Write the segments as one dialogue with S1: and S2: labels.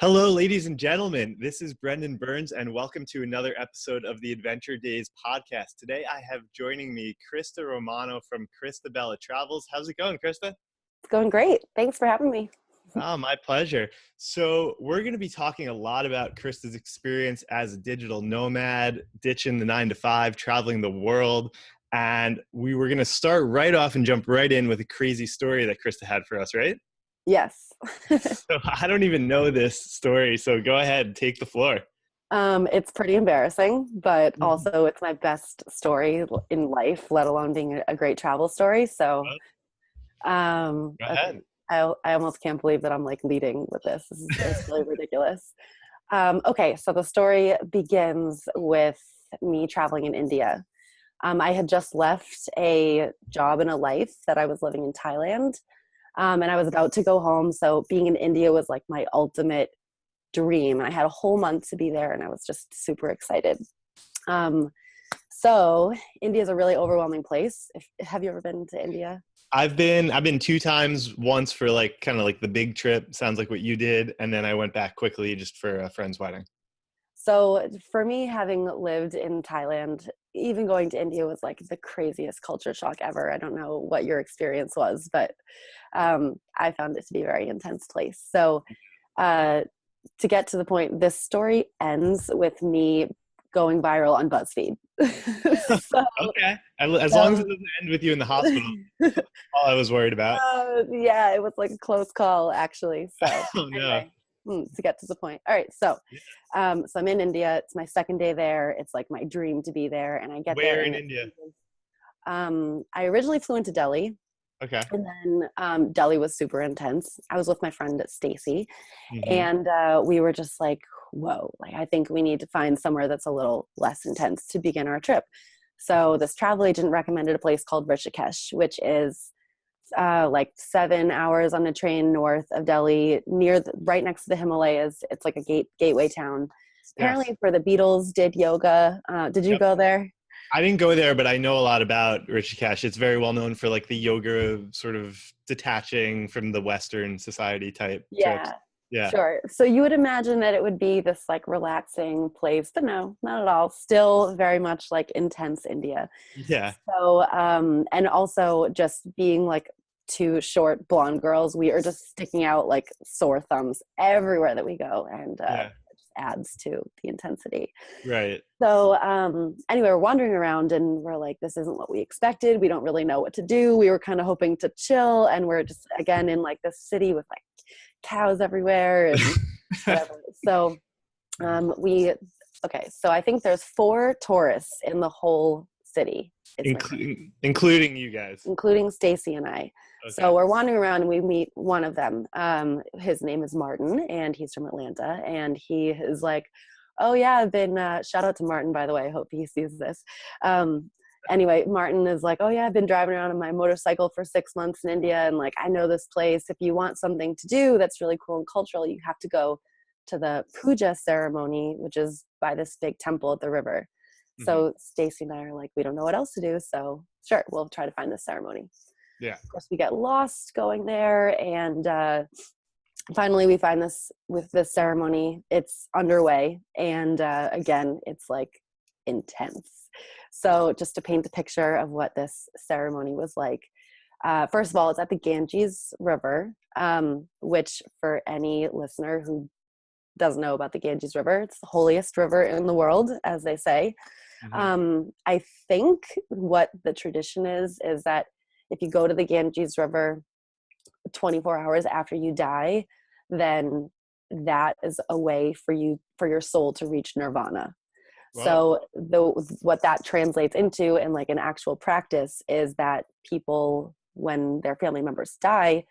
S1: Hello, ladies and gentlemen. This is Brendan Burns, and welcome to another episode of the Adventure Days podcast. Today, I have joining me Christa Romano from Christa Bella Travels. How's it going, Christa?
S2: It's going great. Thanks for having me.
S1: Oh, my pleasure. So we're going to be talking a lot about Christa's experience as a digital nomad, ditching the 9 to 5, traveling the world. And we were going to start right off and jump right in with a crazy story that Christa had for us, right?
S2: Yes.
S1: So I don't even know this story, so go ahead, take the floor.
S2: It's pretty embarrassing, but also it's my best story in life, let alone being a great travel story. So
S1: Go ahead.
S2: I almost can't believe that I'm like leading with this. It's really ridiculous. Okay, so the story begins with me traveling in India. I had just left a job and a life that I was living in Thailand. And I was about to go home. So being in India was like my ultimate dream. And I had a whole month to be there and I was just super excited. So India is a really overwhelming place. Have you ever been to India?
S1: I've been 2 times, once for like kind of like the big trip, sounds like what you did, and then I went back quickly just for a friend's wedding.
S2: So for me, having lived in Thailand, even going to India was like the craziest culture shock ever. I don't know what your experience was, but I found it to be a very intense place. So to get to the point, this story ends with me going viral on BuzzFeed.
S1: Okay. As long as it doesn't end with you in the hospital, all I was worried about.
S2: Yeah, it was like a close call, actually. So
S1: Oh, no.
S2: anyway, to get to the point. All right, so I'm in India. It's my second day there. It's like my dream to be there, and I get there.
S1: Where in India?
S2: I originally flew into Delhi.
S1: Okay.
S2: And then Delhi was super intense. I was with my friend Stacy, and we were just like, whoa, like I think we need to find somewhere that's a little less intense to begin our trip. So this travel agent recommended a place called Rishikesh, which is like 7 hours on a train north of Delhi, right next to the Himalayas. It's like a gateway town. Apparently,
S1: Yes.
S2: where the Beatles did yoga. Did you
S1: Yep.
S2: go there?
S1: I didn't go there, but I know a lot about Rishikesh. It's very well known for like the yoga sort of detaching from the Western society type trips.
S2: Yeah.
S1: Yeah.
S2: Sure. So you would imagine that it would be this like relaxing place, but no, not at all. Still very much like intense India.
S1: Yeah.
S2: So, and also just being like two short blonde girls, we are just sticking out like sore thumbs everywhere that we go. And
S1: Yeah.
S2: it just adds to the intensity.
S1: Right.
S2: So anyway, we're wandering around and we're like, this isn't what we expected. We don't really know what to do. We were kind of hoping to chill. And we're just, again, in like this city with like cows everywhere and whatever. So so I think there's 4 tourists in the whole city.
S1: Including you guys.
S2: Including Stacy and I.
S1: Okay.
S2: So we're wandering around and we meet one of them. His name is Martin and he's from Atlanta. And he is like, oh yeah, I've been, shout out to Martin, by the way, I hope he sees this. Anyway, Martin is like, oh yeah, I've been driving around on my motorcycle for 6 months in India. And like, I know this place. If you want something to do that's really cool and cultural, you have to go to the puja ceremony, which is by this big temple at the river. So Stacy and I are like, we don't know what else to do. So sure, we'll try to find this ceremony.
S1: Yeah.
S2: Of course, we get lost going there. And finally, we find this ceremony. It's underway. And again, it's like intense. So just to paint the picture of what this ceremony was like, first of all, it's at the Ganges River, which for any listener who doesn't know about the Ganges River, it's the holiest river in the world, as they say. I think what the tradition is that if you go to the Ganges River 24 hours after you die, then that is a way for your soul to reach nirvana. Wow. So what that translates into in like an actual practice is that people, when their family members die,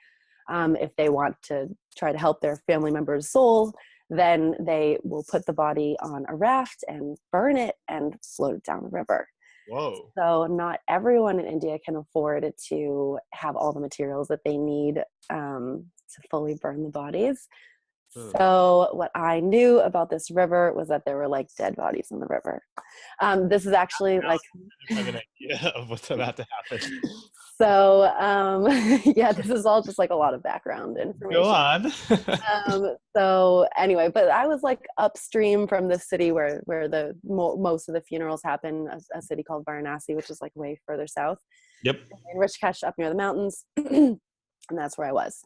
S2: if they want to try to help their family member's soul, then they will put the body on a raft and burn it and float it down the river.
S1: Whoa.
S2: So not everyone in India can afford to have all the materials that they need to fully burn the bodies.
S1: Oh.
S2: So what I knew about this river was that there were like dead bodies in the river. This is actually like
S1: I have an idea of what's about to happen.
S2: so yeah, this is all just like a lot of background
S1: Go
S2: information.
S1: on.
S2: So anyway, but I was like upstream from the city where the most of the funerals happen, a city called Varanasi, which is like way further south
S1: Yep.
S2: in Rishikesh, up near the mountains. And that's where I was.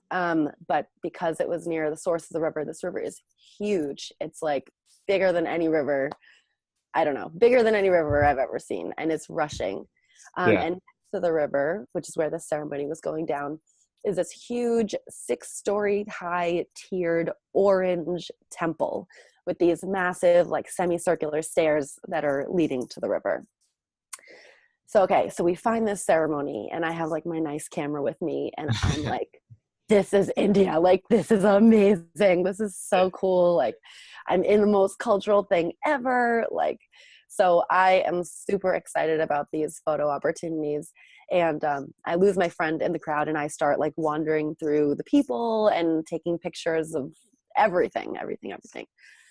S2: But because it was near the source of the river, this river is huge. It's like bigger than any river. I don't know, bigger than any river I've ever seen, and it's rushing.
S1: Yeah.
S2: And next to the river, which is where the ceremony was going down, is this huge 6-story high tiered orange temple with these massive like semicircular stairs that are leading to the river. So, okay, so we find this ceremony and I have like my nice camera with me and I'm like, this is India. Like, this is amazing. This is so cool. Like, I'm in the most cultural thing ever. Like, so I am super excited about these photo opportunities. And I lose my friend in the crowd and I start like wandering through the people and taking pictures of everything.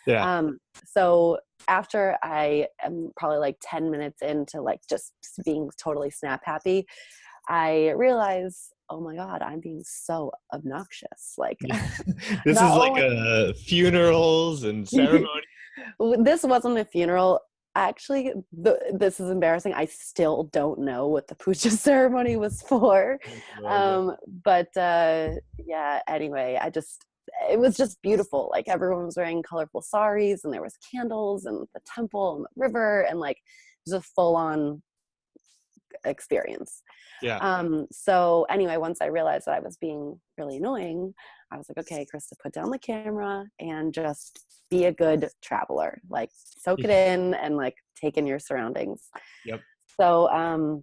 S1: Yeah.
S2: So after I am probably like 10 minutes into like just being totally snap happy, I realize, oh my God, I'm being so obnoxious. Like,
S1: This is
S2: not
S1: like
S2: only
S1: funerals and ceremony.
S2: this wasn't a funeral. Actually, this is embarrassing. I still don't know what the puja ceremony was for. But yeah, anyway, it was just beautiful. Like everyone was wearing colorful saris and there was candles and the temple and the river and like it was a full on experience.
S1: Yeah.
S2: So anyway, once I realized that I was being really annoying, I was like, okay, Christa, put down the camera and just be a good traveler. Like soak it in and like take in your surroundings.
S1: Yep.
S2: So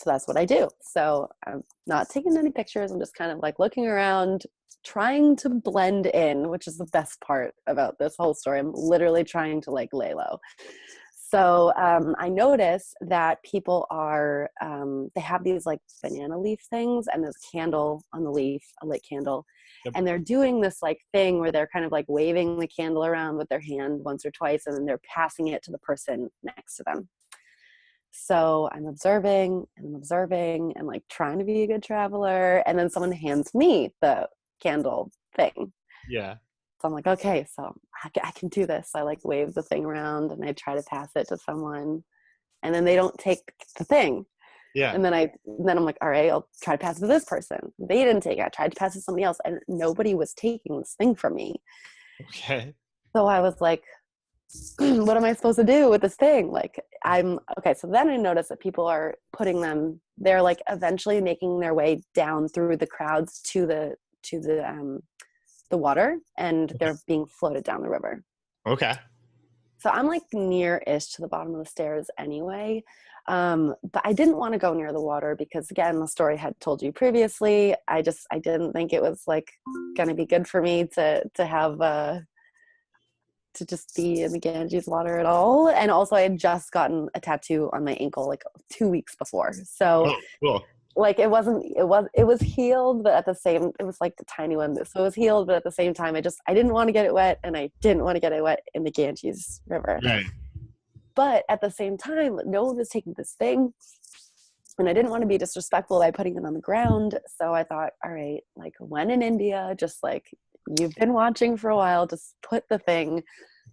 S2: that's what I do. So I'm not taking any pictures. I'm just kind of like looking around, trying to blend in, which is the best part about this whole story. I'm literally trying to like lay low. So I notice that people are, they have these like banana leaf things and there's a candle on the leaf, a lit candle.
S1: Yep.
S2: And they're doing this like thing where they're kind of like waving the candle around with their hand once or twice and then they're passing it to the person next to them. So I'm observing and like trying to be a good traveler. And then someone hands me the candle thing.
S1: Yeah.
S2: So I'm like, okay, so I can do this. I like wave the thing around and I try to pass it to someone and then they don't take the thing.
S1: Yeah.
S2: And then I'm like, all right, I'll try to pass it to this person. They didn't take it. I tried to pass it to somebody else and nobody was taking this thing from me.
S1: Okay.
S2: So I was like, what am I supposed to do with this thing? Like okay. So then I noticed that people are they're like eventually making their way down through the crowds to the water and they're being floated down the river.
S1: Okay.
S2: So I'm like near-ish to the bottom of the stairs anyway. But I didn't want to go near the water because again, the story had told you previously. I didn't think it was like going to be good for me to have to just be in the Ganges water at all. And also I had just gotten a tattoo on my ankle like 2 weeks before. So
S1: cool.
S2: Like it was healed, but at the same, it was like the tiny one. So it was healed, but at the same time, I didn't want to get it wet and I didn't want to get it wet in the Ganges River.
S1: Right.
S2: But at the same time, no one was taking this thing. And I didn't want to be disrespectful by putting it on the ground. So I thought, all right, like when in India, just like you've been watching for a while, just put the thing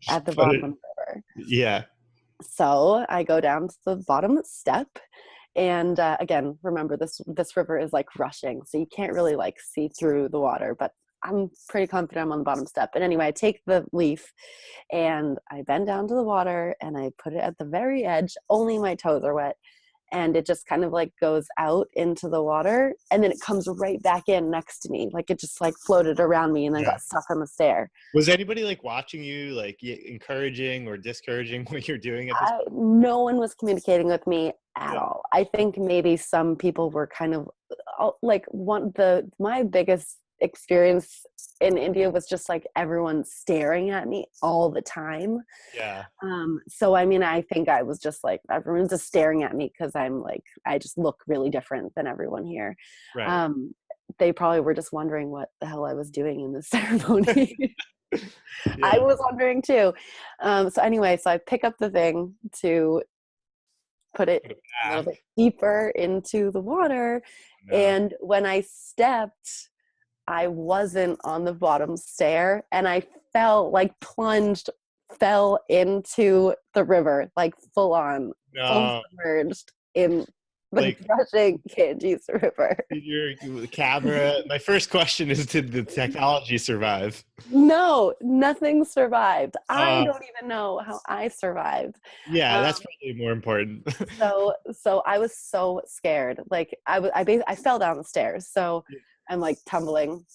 S2: at the bottom of the river.
S1: Yeah.
S2: So I go down to the bottom step. And again, remember this river is like rushing. So you can't really like see through the water, but I'm pretty confident I'm on the bottom step. And anyway, I take the leaf and I bend down to the water and I put it at the very edge. Only my toes are wet. And it just kind of like goes out into the water and then it comes right back in next to me. Like it just like floated around me and then got stuck on the stair.
S1: Was anybody like watching you, like encouraging or discouraging what you're doing at this point?
S2: No one was communicating with me at all. I think maybe some people were kind of like my biggest experience in India was just like everyone staring at me all the time.
S1: Yeah.
S2: So I mean, I think I was just like, everyone's just staring at me because I'm like, I just look really different than everyone here.
S1: Right.
S2: They probably were just wondering what the hell I was doing in this ceremony. I
S1: Yeah.
S2: was wondering too. So anyway, so I pick up the thing to put it
S1: Put it
S2: a little bit
S1: back.
S2: deeper into the water.
S1: No.
S2: And when I stepped, I wasn't on the bottom stair and I fell, like plunged, fell into the river, like full on, full
S1: No.
S2: submerged in the
S1: Like
S2: rushing Ganges River.
S1: your camera. My first question is, did the technology survive?
S2: No, nothing survived. I
S1: Uh,
S2: don't even know how I survived.
S1: yeah,
S2: Um,
S1: that's probably more important.
S2: so I was so scared. Like I fell down the stairs. So I'm like tumbling,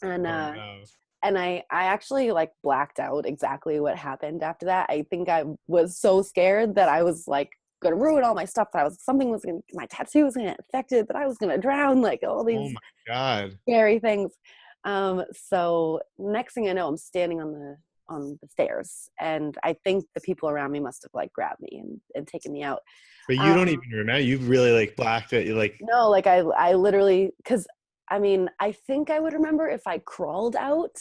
S2: and
S1: Oh no.
S2: I actually like blacked out exactly what happened after that. I think I was so scared that I was like gonna ruin all my stuff. That something was gonna, my tattoo was gonna get infected. That I was gonna drown. Like all
S1: Oh
S2: these
S1: my God.
S2: scary things. So next thing I know, I'm standing on the stairs, and I think the people around me must have like grabbed me and taken me out.
S1: But you don't
S2: Um,
S1: even remember. You've really like blacked it. You're like,
S2: no, like I literally, because I mean, I think I would remember if I crawled out,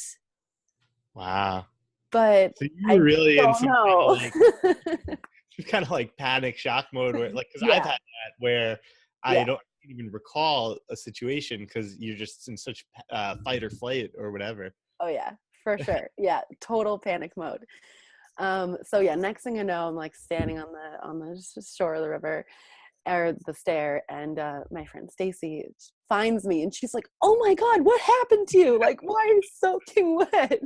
S1: wow.
S2: but
S1: So you were
S2: I
S1: really in
S2: don't
S1: some kind of
S2: know.
S1: like, kind of like panic shock mode where, like, because I've
S2: Yeah,
S1: had that where I
S2: yeah.
S1: don't even recall a situation because you're just in such fight or flight or whatever.
S2: Oh yeah, for sure. Yeah, total panic mode. So yeah, next thing I know, I'm like standing on the shore of the river, or the stair, and my friend Stacy finds me and she's like, "Oh my God, what happened to you? Like, why are you soaking wet?"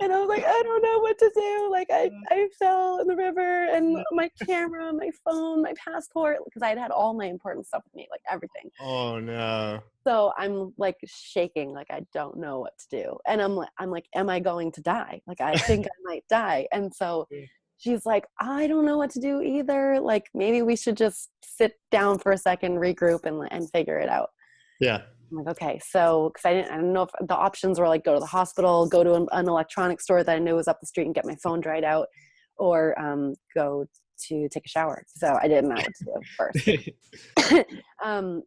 S2: And I was like, "I don't know what to do. Like I fell in the river, and my camera, my phone, my passport, because I had all my important stuff with me, like everything."
S1: Oh no.
S2: So I'm like shaking, like I don't know what to do. And I'm like, am I going to die? Like I think I might die. And so she's like, I don't know what to do either. Like maybe we should just sit down for a second, regroup, and figure it out.
S1: Yeah.
S2: I'm like, okay. So because I didn't know if the options were like go to the hospital, go to an electronics store that I knew was up the street and get my phone dried out, or go to take a shower. So I didn't know what to do first.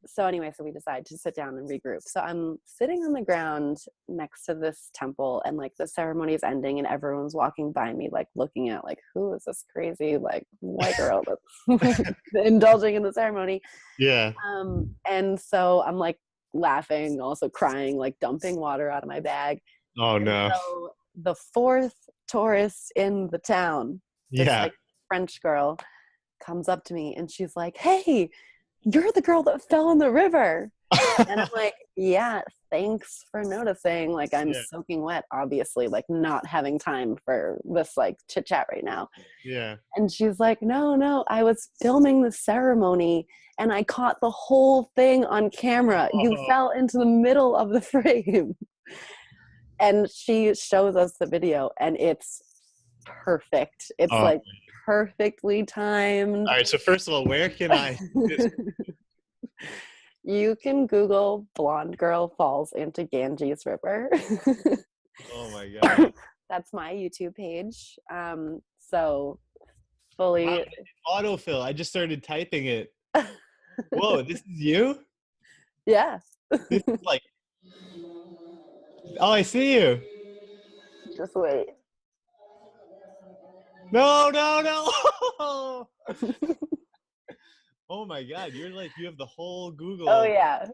S2: So anyway, so we decide to sit down and regroup. So I'm sitting on the ground next to this temple, and like the ceremony is ending and everyone's walking by me, like looking at like, who is this crazy like white girl that's indulging in the ceremony.
S1: Yeah.
S2: And so I'm like laughing, also crying, like dumping water out of my bag.
S1: Oh
S2: And
S1: no.
S2: so the fourth tourist in the town, this
S1: Yeah.
S2: like French girl, comes up to me and she's like, "Hey, you're the girl that fell in the river." And I'm like, "Yeah, thanks for noticing. Like I'm
S1: Yeah.
S2: soaking wet, obviously, like not having time for this like chit chat right now."
S1: Yeah.
S2: And she's like, "No, I was filming the ceremony and I caught the whole thing on camera. You
S1: Oh,
S2: fell into the middle of the frame." And she shows us the video and it's perfect. It's
S1: oh.
S2: like perfectly timed.
S1: All right. So first of all, where can I see this?
S2: You can Google "blonde girl falls into Ganges River."
S1: Oh my God.
S2: That's my YouTube page. So
S1: Wow.
S2: fully,
S1: Autofill. I just started typing it. Whoa, this is you?
S2: yeah.
S1: This is like, oh, I see you.
S2: Just wait.
S1: No, no, no. Oh my God. You're like, you have the whole
S2: Oh
S1: Google.
S2: yeah.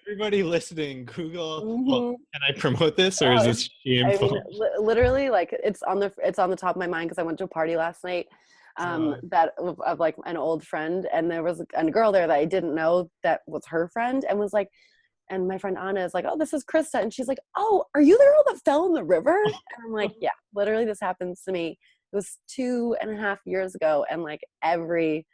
S1: Everybody listening, Google. Well,
S2: Mhm.
S1: can I promote this or is
S2: Oh,
S1: this
S2: I mean,
S1: shameful?
S2: literally, like it's on the top of my mind because I went to a party last night,
S1: Uh,
S2: that of like an old friend, and there was a girl there that I didn't know that was her friend, and was like, and my friend Anna is like, "Oh, this is Krista," and she's like, "Oh, are you the girl that fell in the river?" And I'm like, "Yeah, literally, this happens to me. It was 2.5 years ago, and like every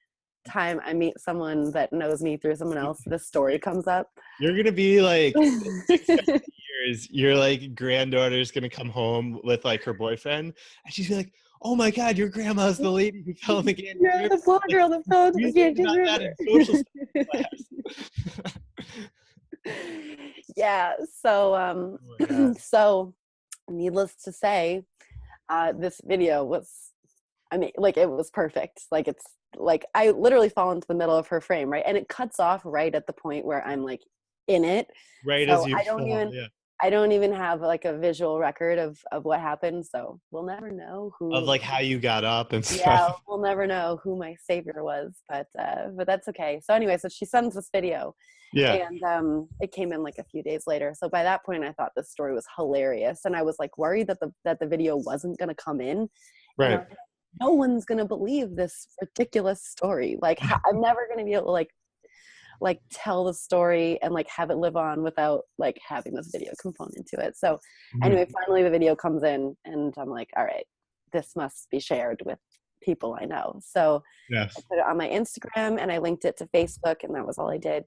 S2: time I meet someone that knows me through someone else, this story comes up."
S1: you're gonna be like, in like 7 years, your like granddaughter's gonna come home with like her boyfriend, and she's be like, "Oh my God, your grandma's the lady who fell in the Ganges
S2: You're
S1: River.
S2: the blonde
S1: Like,
S2: girl that fell into
S1: we
S2: the
S1: learned
S2: Ganges
S1: about that in social studies
S2: River.
S1: class."
S2: Yeah, so
S1: Oh my God.
S2: so needless to say, this video was, I mean, like it was perfect. Like like I literally fall into the middle of her frame, right? And it cuts off right at the point where I'm like in it.
S1: Right as
S2: So
S1: you fall. Yeah.
S2: I don't even have like a visual record of what happened. So we'll never know
S1: Of
S2: who.
S1: like how you got up and
S2: Yeah,
S1: stuff.
S2: we'll never know who my savior was, but that's okay. So anyway, so she sends this video,
S1: Yeah.
S2: and it came in like a few days later. So by that point, I thought this story was hilarious, and I was like worried that the video wasn't gonna come in, and I
S1: Right.
S2: was like, no one's gonna believe this ridiculous story. Like I'm never gonna be able to like tell the story and like have it live on without like having this video component to it. So
S1: Mhm.
S2: anyway, finally the video comes in, and I'm like, all right, this must be shared with people I know. So I
S1: Yes.
S2: put it on my Instagram and I linked it to Facebook, and that was all I did.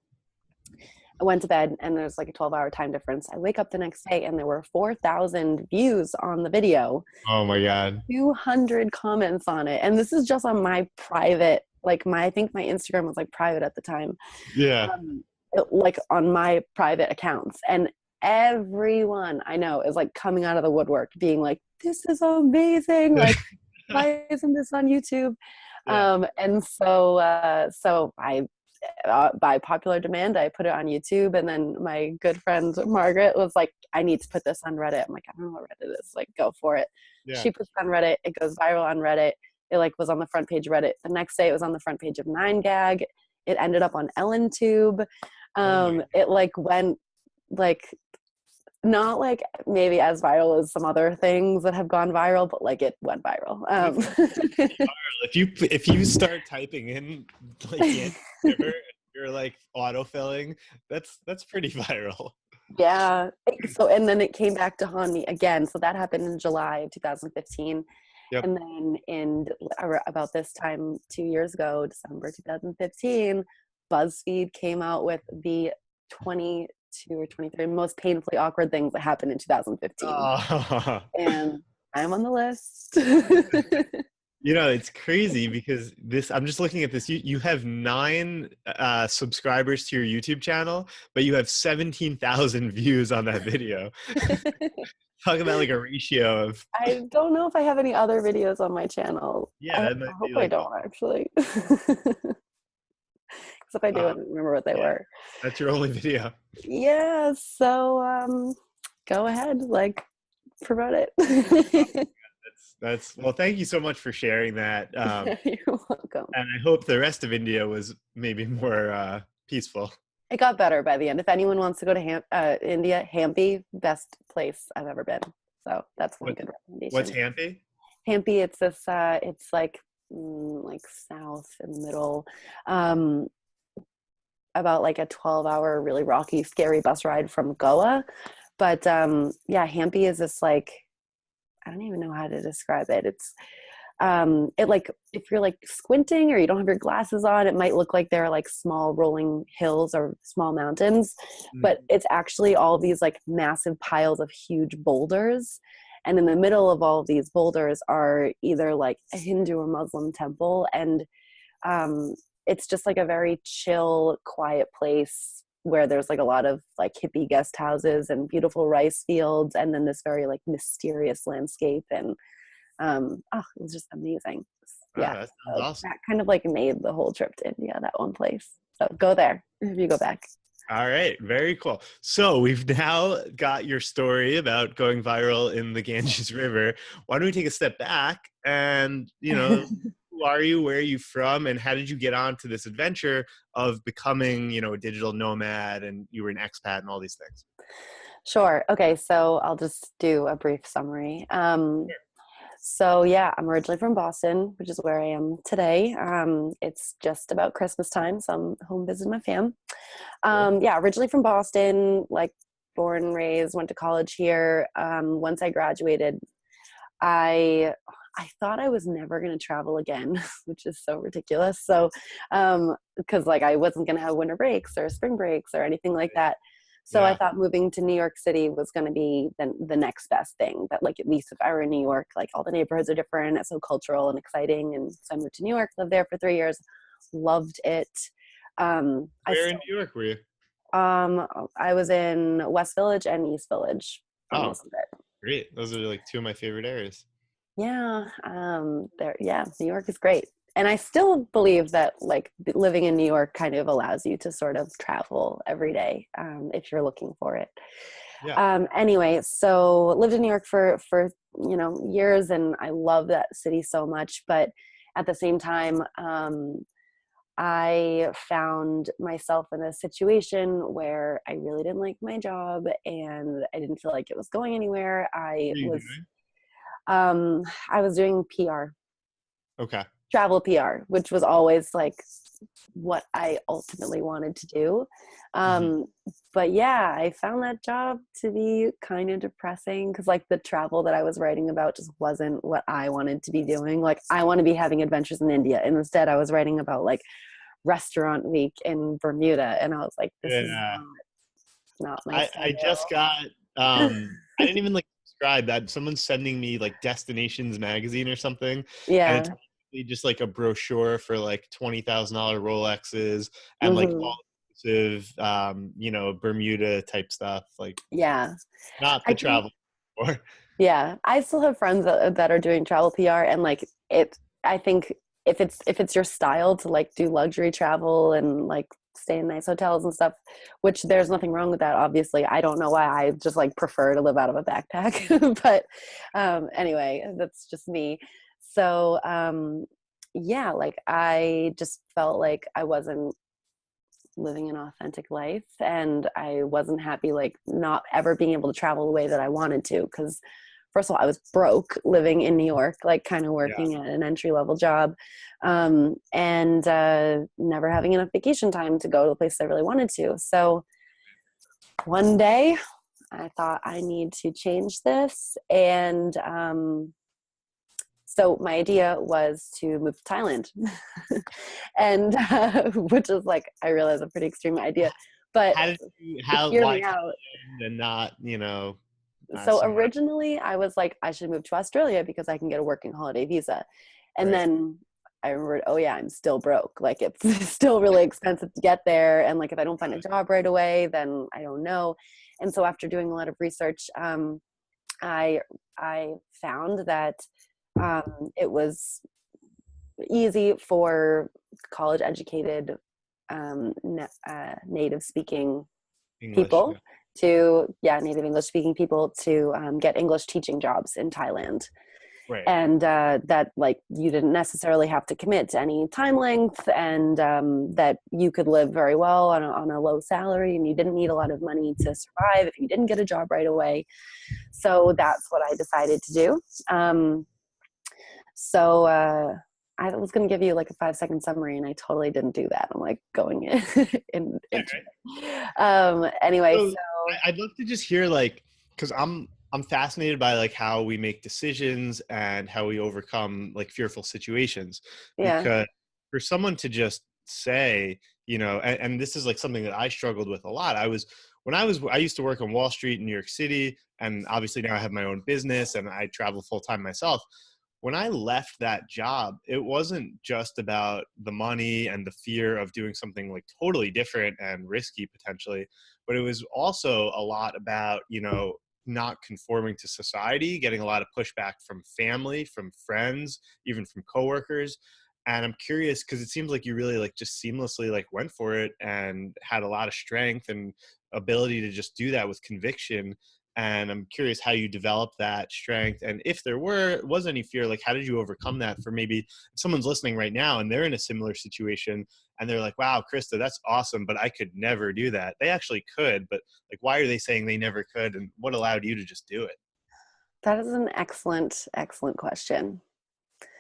S2: I went to bed, and there's like a 12-hour time difference. I wake up the next day and there were 4,000 views on the video,
S1: Oh my God.
S2: 200 comments on it. And this is just on my private, like I think my Instagram was like private at the time,
S1: Yeah.
S2: like on my private accounts. And everyone I know is like coming out of the woodwork being like, this is amazing. Like, why isn't this on YouTube?
S1: Yeah.
S2: And so I, by popular demand, I put it on YouTube. And then my good friend Margaret was like, I need to put this on Reddit. I'm like, I don't know what Reddit is. Like, go for it.
S1: Yeah.
S2: She puts it on Reddit. It goes viral on Reddit. It like was on the front page of Reddit. The next day it was on the front page of 9gag. It ended up on Ellen Tube.
S1: Oh my.
S2: It like went like not like maybe as viral as some other things that have gone viral, but like it went viral.
S1: If you start typing in like Ganges River, you're like autofilling, that's pretty viral.
S2: Yeah. So, and then it came back to haunt me again. So that happened in July of 2015.
S1: Yep.
S2: And then about this time 2 years ago, December 2015, BuzzFeed came out with the 22 or 23 most painfully awkward things that happened in 2015.
S1: Oh.
S2: And I'm on the list.
S1: You know, it's crazy because I'm just looking at this. You have 9 subscribers to your YouTube channel, but you have 17,000 views on that video. Talk about like a ratio of.
S2: I don't know if I have any other videos on my channel.
S1: Yeah,
S2: I
S1: that might
S2: hope
S1: be
S2: I
S1: like.
S2: don't actually. Because if I do, I don't remember what they
S1: Yeah,
S2: were.
S1: that's your only video.
S2: Yeah, so go ahead, like promote it.
S1: That's well. Thank you so much for sharing that.
S2: You're welcome.
S1: And I hope the rest of India was maybe more peaceful.
S2: It got better by the end. If anyone wants to go to India, Hampi, best place I've ever been. So that's one good
S1: What's
S2: recommendation.
S1: Hampi?
S2: Hampi, it's this, it's like south in the middle, about like a 12-hour, really rocky, scary bus ride from Goa. But yeah, Hampi is this like, I don't even know how to describe it. It's it like if you're like squinting or you don't have your glasses on, it might look like there are like small rolling hills or small mountains, but it's actually all these like massive piles of huge boulders. And in the middle of all of these boulders are either like a Hindu or Muslim temple. And it's just like a very chill, quiet place where there's like a lot of like hippie guest houses and beautiful rice fields, and then this very like mysterious landscape. And it was just amazing.
S1: Wow,
S2: Yeah,
S1: that sounds
S2: so
S1: awesome.
S2: that kind of like made the whole trip to India, that one place. So go there if you go back.
S1: All right, very cool. So we've now got your story about going viral in the Ganges River. Why don't we take a step back and, who are you, where are you from, and how did you get onto this adventure of becoming, a digital nomad, and you were an expat and all these things?
S2: Sure. Okay, so I'll just do a brief summary. So yeah, I'm originally from Boston, which is where I am today. It's just about Christmas time, so I'm home visiting my fam. Yeah, originally from Boston, like born and raised, went to college here. Once I graduated, I thought I was never going to travel again, which is so ridiculous. So, because like I wasn't going to have winter breaks or spring breaks or anything like that. So I
S1: Yeah.
S2: thought moving to New York City was going to be the next best thing. That like at least if I were in New York, like all the neighborhoods are different, it's so cultural and exciting. And so I moved to New York, lived there for 3 years, loved it.
S1: Where in New York were you?
S2: I was in West Village and East Village for
S1: Oh,
S2: most of it.
S1: great. Those are like 2 of my favorite areas.
S2: Yeah, New York is great. And I still believe that like living in New York kind of allows you to sort of travel every day, if you're looking for it.
S1: Yeah.
S2: Anyway, so lived in New York for years, and I love that city so much. But at the same time, I found myself in a situation where I really didn't like my job, and I didn't feel like it was going anywhere.
S1: What are you doing?
S2: I was doing PR,
S1: Okay.
S2: travel PR, which was always like what I ultimately wanted to do.
S1: Hmm.
S2: Um, but yeah, I found that job to be kind of depressing because like the travel that I was writing about just wasn't what I wanted to be doing. Like I want to be having adventures in India, and instead I was writing about like restaurant week in Bermuda, and I was like, this is
S1: Yeah.
S2: not my
S1: I just
S2: style.
S1: got I didn't even like subscribe that someone's sending me like Destinations magazine or something, and it's
S2: Yeah.
S1: basically just like a brochure for like $20,000 Rolexes and like
S2: Hmm.
S1: all inclusive Bermuda type stuff, like
S2: Yeah.
S1: not
S2: I
S1: the
S2: can,
S1: travel for.
S2: yeah. I still have friends that are doing travel PR, and like I think if it's your style to like do luxury travel and like stay in nice hotels and stuff, which there's nothing wrong with that, obviously. I don't know why I just like prefer to live out of a backpack. But anyway, that's just me. So yeah, like I just felt like I wasn't living an authentic life, and I wasn't happy like not ever being able to travel the way that I wanted to, because first of all I was broke living in New York, like kind of
S1: Yeah.
S2: working at an entry level job, and never having enough vacation time to go to the place I really wanted to. So one day I thought I need to change this, and so my idea was to move to Thailand, and which is like I realize a pretty extreme idea, but hear
S1: Why
S2: me out.
S1: Thailand and not,
S2: So
S1: somewhere else?
S2: originally I was like, I should move to Australia because I can get a working holiday visa. And
S1: Right.
S2: then I remembered, oh yeah, I'm still broke. Like it's still really expensive to get there. And like if I don't find a job right away, then I don't know. And so after doing a lot of research, I I found that it was easy for college educated native speaking
S1: English.
S2: people to, yeah, native English speaking people to get English teaching jobs in Thailand.
S1: Right.
S2: And that like you didn't necessarily have to commit to any time length, and that you could live very well on a low salary, and you didn't need a lot of money to survive if you didn't get a job right away. So that's what I decided to do. So I was going to give you like a 5-second summary, and I totally didn't do that. I'm like going into it. Anyway,
S1: So
S2: so
S1: I'd love to just hear like, because I'm fascinated by like how we make decisions and how we overcome like fearful situations.
S2: yeah,
S1: Because for someone to just say, and this is like something that I struggled with a lot. I used to work on Wall Street in New York City, and obviously now I have my own business and I travel full time myself. When I left that job, it wasn't just about the money and the fear of doing something like totally different and risky potentially, but it was also a lot about, not conforming to society, getting a lot of pushback from family, from friends, even from coworkers. And I'm curious because it seems like you really like just seamlessly like went for it and had a lot of strength and ability to just do that with conviction. And I'm curious how you developed that strength, and if there was any fear, like how did you overcome that? For maybe if someone's listening right now and they're in a similar situation and they're like, wow, Christa, that's awesome, but I could never do that. They actually could, but like why are they saying they never could, and what allowed you to just do it?
S2: that is an excellent question.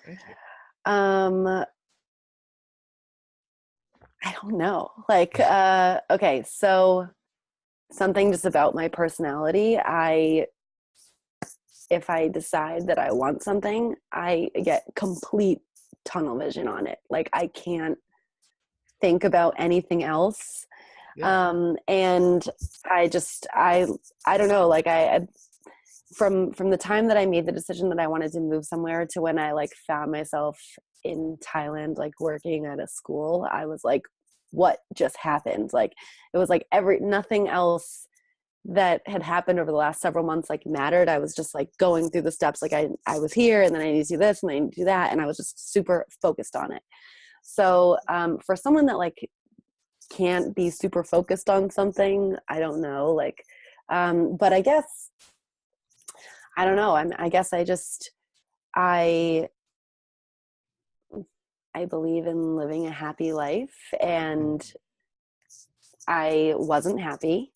S1: Thank you.
S2: Um, I don't know. Like, okay, so something just about my personality. If I decide that I want something, I get complete tunnel vision on it. Like I can't think about anything else.
S1: Yeah.
S2: And I don't know, like from the time that I made the decision that I wanted to move somewhere to when I like found myself in Thailand, like working at a school, I was like, what just happened? Like it was like nothing else that had happened over the last several months like mattered. I was just like going through the steps. Like I was here, and then I need to do this, and I need to do that. And I was just super focused on it. So for someone that like can't be super focused on something, I don't know, like, but I guess, I don't know. I guess I believe in living a happy life, and I wasn't happy,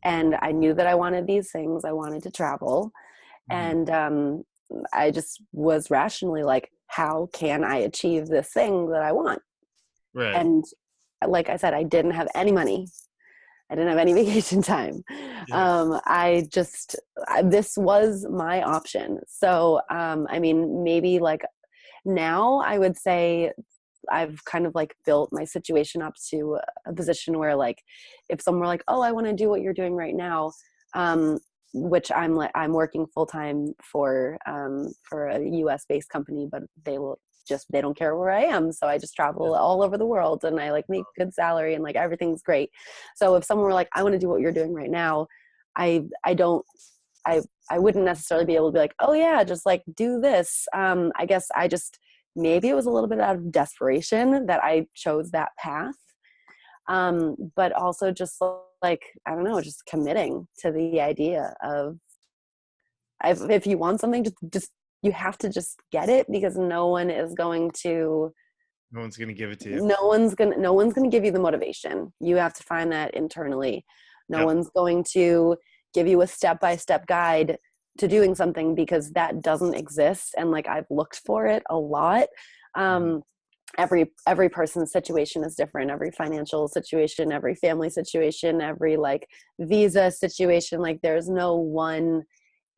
S2: and I knew that I wanted these things. I wanted to travel,
S1: Mhm.
S2: and I just was rationally like, how can I achieve this thing that I want?
S1: Right.
S2: And like I said, I didn't have any money. I didn't have any vacation time.
S1: Yeah.
S2: This was my option. So, I mean, maybe like now I would say I've kind of like built my situation up to a position where like, if someone were like, oh, I want to do what you're doing right now, which I'm working full time for a US based company, but they don't care where I am. So I just
S1: Yeah.
S2: travel all over the world, and I like make good salary, and like everything's great. So if someone were like, I want to do what you're doing right now, I don't, I wouldn't necessarily be able to be like, oh yeah, just like do this. I guess maybe it was a little bit out of desperation that I chose that path. But also just like, I don't know, just committing to the idea of, if you want something, just you have to just get it, because no one is going to
S1: No one's gonna give it to you.
S2: no one's going to give you the motivation. You have to find that internally. No
S1: Yep.
S2: one's going to give you a step-by-step guide to doing something, because that doesn't exist. And like, I've looked for it a lot.
S1: Mhm.
S2: Every person's situation is different. Every financial situation, every family situation, every like visa situation, like there's no one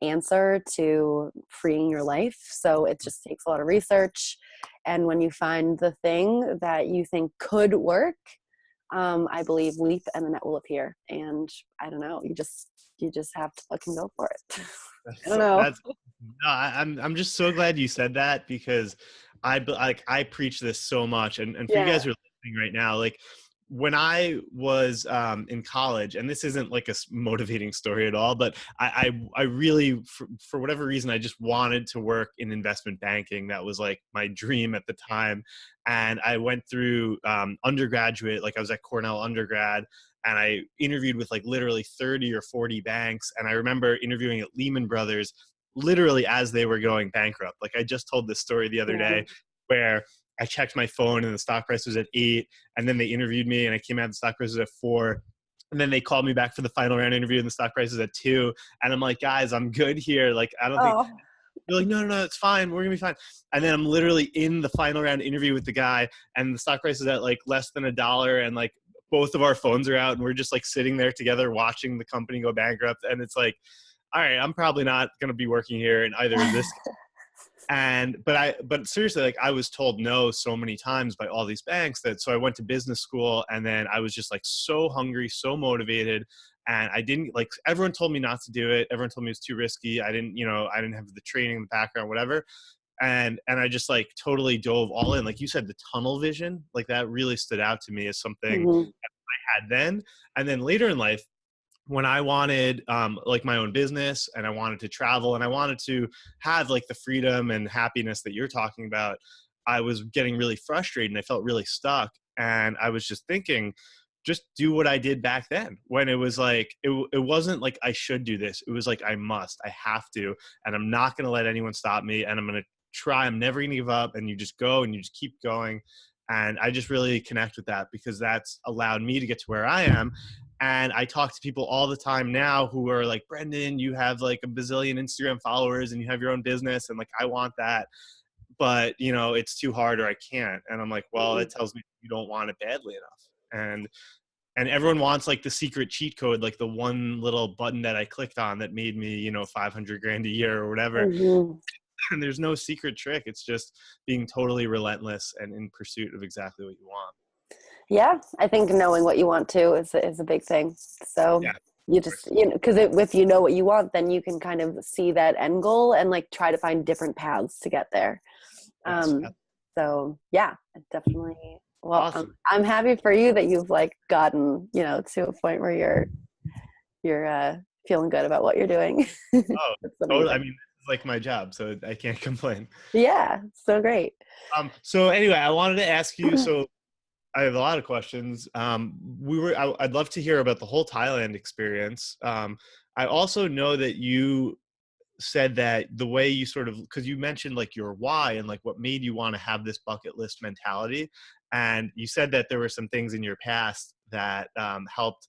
S2: answer to freeing your life. So it just takes a lot of research. And when you find the thing that you think could work, I believe leap and then it will appear. And I don't know, you just have to fucking go for it. I don't know.
S1: That's no, I'm just so glad you said that, because like I preach this so much, and for you
S2: Yeah.
S1: guys who are listening right now, like when I was in college, and this isn't like a motivating story at all, but I really, for whatever reason, I just wanted to work in investment banking. That was like my dream at the time. And I went through undergraduate, like I was at Cornell undergrad, and I interviewed with like literally 30 or 40 banks. And I remember interviewing at Lehman Brothers literally as they were going bankrupt. Like I just told this story the other
S2: Yeah.
S1: day where I checked my phone and the stock price was at 8, and then they interviewed me and I came out, the stock price was at 4. And then they called me back for the final round interview and the stock price is at 2. And I'm like, guys, I'm good here. Like, I don't think,
S2: Oh.
S1: they're like, no, no, no, it's fine. We're gonna be fine. And then I'm literally in the final round interview with the guy, and the stock price is at like less than $1, and like both of our phones are out, and we're just like sitting there together watching the company go bankrupt. And it's like, all right, I'm probably not gonna be working here in either of this. And but seriously, like I was told no so many times by all these banks, that so I went to business school, and then I was just like so hungry, so motivated, and I didn't, like, everyone told me not to do it. Everyone told me it was too risky. I didn't have the training, the background, whatever. And I just like totally dove all in. Like you said, the tunnel vision, like that really stood out to me as something
S2: Mhm.
S1: I had then. And then later in life, when I wanted like my own business, and I wanted to travel, and I wanted to have like the freedom and happiness that you're talking about, I was getting really frustrated and I felt really stuck. And I was just thinking, just do what I did back then, when it was like, it wasn't like I should do this. It was like, I must, I have to, and I'm not going to let anyone stop me. And I'm going to try, I'm never going to give up. And you just go and you just keep going. And I just really connect with that, because that's allowed me to get to where I am. And I talk to people all the time now who are like, Brendan, you have like a bazillion Instagram followers and you have your own business. And like, I want that, but it's too hard, or I can't. And I'm like, well,
S2: Mhm.
S1: that tells me you don't want it badly enough. And everyone wants like the secret cheat code, like the one little button that I clicked on that made me, 500 grand a year or whatever.
S2: Mhm.
S1: And there's no secret trick. It's just being totally relentless and in pursuit of exactly what you want.
S2: Yeah, I think knowing what you want to is a big thing. So
S1: Yeah, of
S2: you just,
S1: course.
S2: because if you know what you want, then you can kind of see that end goal and like try to find different paths to get there.
S1: Yes.
S2: So yeah, definitely. Well,
S1: Awesome.
S2: I'm happy for you that you've like gotten, to a point where you're feeling good about what you're doing.
S1: Oh,
S2: That's
S1: oh, I
S2: amazing.
S1: mean, this is like my job, so I can't complain.
S2: Yeah, so great.
S1: So anyway, I wanted to ask you, so I have a lot of questions. I'd love to hear about the whole Thailand experience. I also know that you said that the way you sort of, because you mentioned like your why and like what made you want to have this bucket list mentality, and you said that there were some things in your past that helped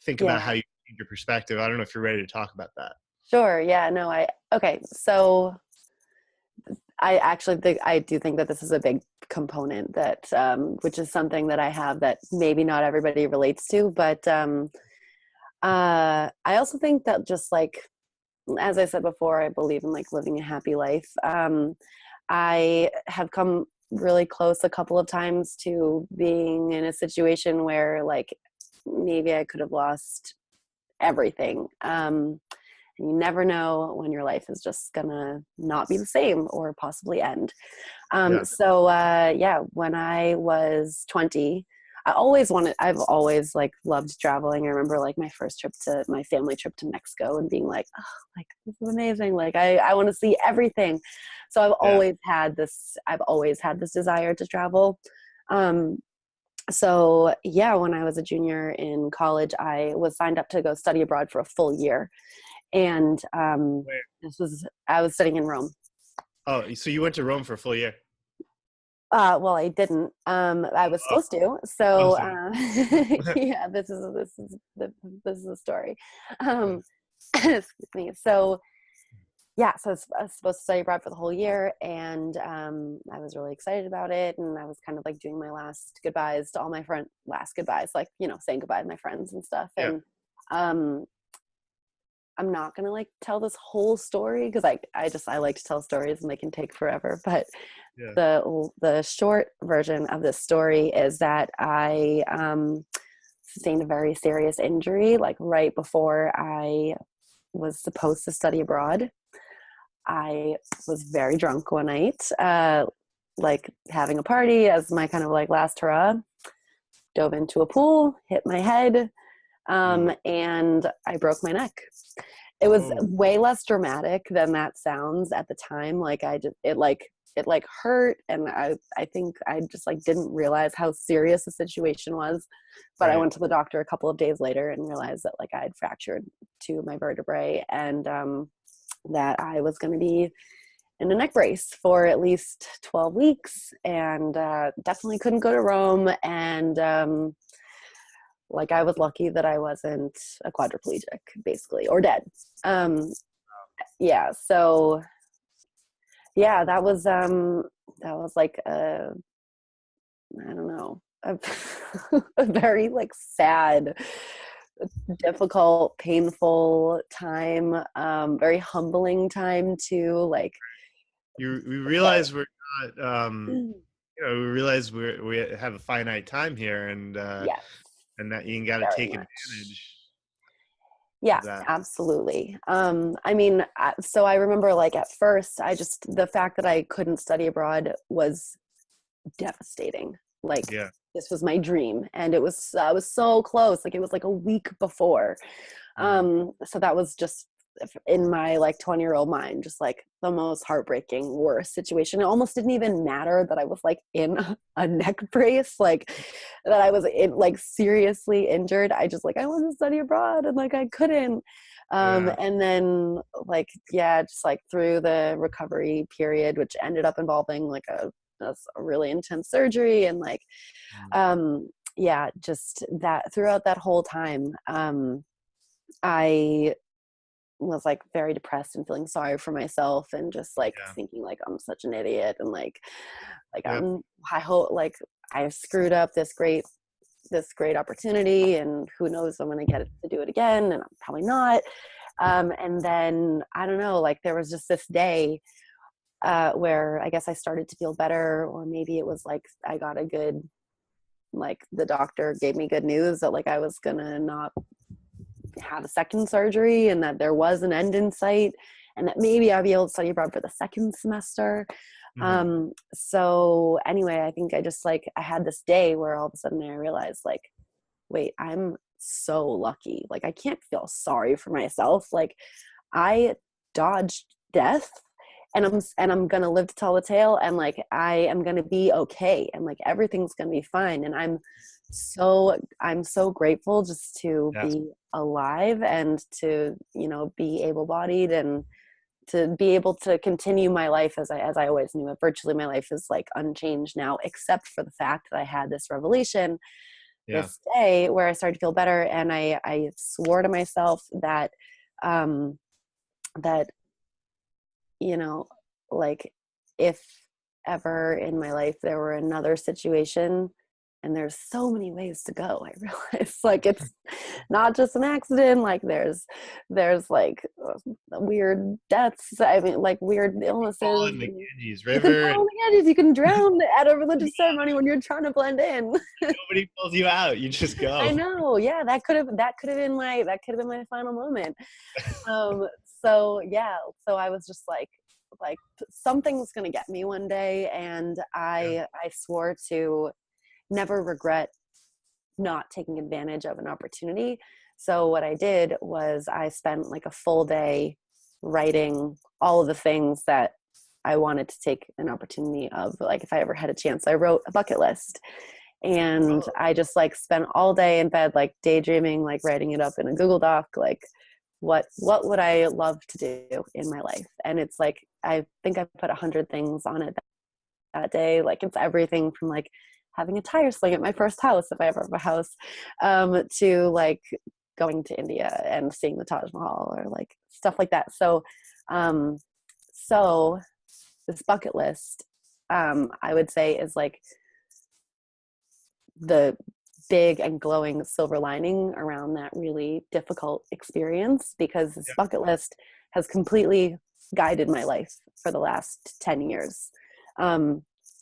S1: think about how
S2: Yeah,
S1: you change your perspective. I don't know if you're ready to talk about that.
S2: sure. Yeah, no, okay. So I actually think I do think that this is a big component that, which is something that I have that maybe not everybody relates to, but I also think that just like, as I said before, I believe in like living a happy life. I have come really close a couple of times to being in a situation where like maybe I could have lost everything. And you never know when your life is just gonna not be the same or possibly end.
S1: Yeah.
S2: Yeah, when I was 20, I've always like loved traveling. I remember like my family trip to Mexico and being like, oh, like this is amazing. Like I want to see everything. So
S1: Yeah.
S2: I've always had this desire to travel. Um, so yeah, when I was a junior in college, I was signed up to go study abroad for a full year. And
S1: Where?
S2: I was studying in Rome.
S1: Oh, so you went to Rome for a full year?
S2: Well, I didn't. I was
S1: Oh,
S2: supposed to.
S1: oh,
S2: So,
S1: sorry.
S2: yeah, this is the story. Um, excuse me. So, yeah, so I was supposed to study abroad for the whole year, and I was really excited about it. And I was kind of like doing my last goodbyes to all my friends, last goodbyes, like saying goodbye to my friends and stuff.
S1: Yeah.
S2: And um, I'm not gonna like tell this whole story because I like to tell stories and they can take forever. But
S1: Yeah.
S2: the short version of this story is that I sustained a very serious injury like right before I was supposed to study abroad. I was very drunk one night, like having a party as my kind of like last hurrah. Dove into a pool, hit my head,
S1: Mm.
S2: and I broke my neck. It was
S1: Oh,
S2: way less dramatic than that sounds at the time. Like it hurt, and I think I just like didn't realize how serious the situation was. But I
S1: right.
S2: went to the doctor a couple of days later and realized that like I had fractured two of my vertebrae, and that I was going to be in a neck brace for at least 12 weeks, and definitely couldn't go to Rome. And like I was lucky that I wasn't a quadriplegic, basically, or dead. Um, yeah. So yeah, that was like I don't know, a very like sad, difficult, painful time. Very humbling time too. Like
S1: We
S2: okay.
S1: realize we're not, we realize we have a finite time here,
S2: Yes,
S1: and that you got to
S2: very
S1: take
S2: much.
S1: advantage
S2: Yeah,
S1: of that.
S2: absolutely. I mean, so I remember like at first, the fact that I couldn't study abroad was devastating. Like
S1: Yeah.
S2: this was my dream, and I was so close. Like it was like a week before.
S1: Mm.
S2: So that was just in my like 20-year-old mind, just like the most heartbreaking, worst situation. It almost didn't even matter that I was like in a neck brace, like that I was like seriously injured. I just like I wanted to study abroad and like I couldn't.
S1: Yeah.
S2: And then like yeah, just like through the recovery period, which ended up involving like a really intense surgery and like
S1: Mm.
S2: um yeah, just that throughout that whole time I was like very depressed and feeling sorry for myself and just like
S1: Yeah.
S2: thinking like I'm such an idiot and like
S1: Yep.
S2: I hope like I've screwed up this great opportunity and who knows if I'm going to get to do it again and I'm probably not. And then I don't know, like there was just this day where I guess I started to feel better, or maybe it was like I got a good, like the doctor gave me good news that like I was gonna not have a second surgery and that there was an end in sight and that maybe I'll be able to study abroad for the second semester.
S1: Hmm.
S2: So anyway, I think I just like I had this day where all of a sudden I realized like, wait, I'm so lucky. Like, I can't feel sorry for myself. Like, I dodged death, and I'm gonna live to tell the tale, and like I am gonna be okay, and like everything's gonna be fine. And I'm so grateful just to
S1: Yes.
S2: be alive and to, be able-bodied, and to be able to continue my life as I always knew it. Virtually my life is like unchanged now, except for the fact that I had this revelation
S1: Yeah.
S2: this day where I started to feel better, and I swore to myself that um that like, if ever in my life there were another situation, and there's so many ways to go, I realize, like, it's not just an accident, like there's like weird deaths, I mean, like weird
S1: Fall
S2: illnesses.
S1: in the Ganges
S2: You can
S1: River
S2: fall
S1: and
S2: in the Ganges, you can drown at a religious ceremony when you're trying to blend in.
S1: nobody pulls you out. You just
S2: I
S1: go.
S2: know, yeah, that could have been my final moment. So yeah, so I was just like something's gonna get me one day, and
S1: Yeah.
S2: I swore to never regret not taking advantage of an opportunity. So what I did was I spent like a full day writing all of the things that I wanted to take an opportunity of. Like, if I ever had a chance, I wrote a bucket list, and
S1: Oh,
S2: I just like spent all day in bed, like daydreaming, like writing it up in a Google Doc, like what would I love to do in my life. And it's like, I think I put 100 things on it that day. Like, it's everything from like having a tire swing at my first house, if I ever have a house, to like going to India and seeing the Taj Mahal, or like stuff like that. Um, so this bucket list, I would say, is like the big and glowing silver lining around that really difficult experience, because this
S1: yeah.
S2: bucket list has completely guided my life for the last 10 years.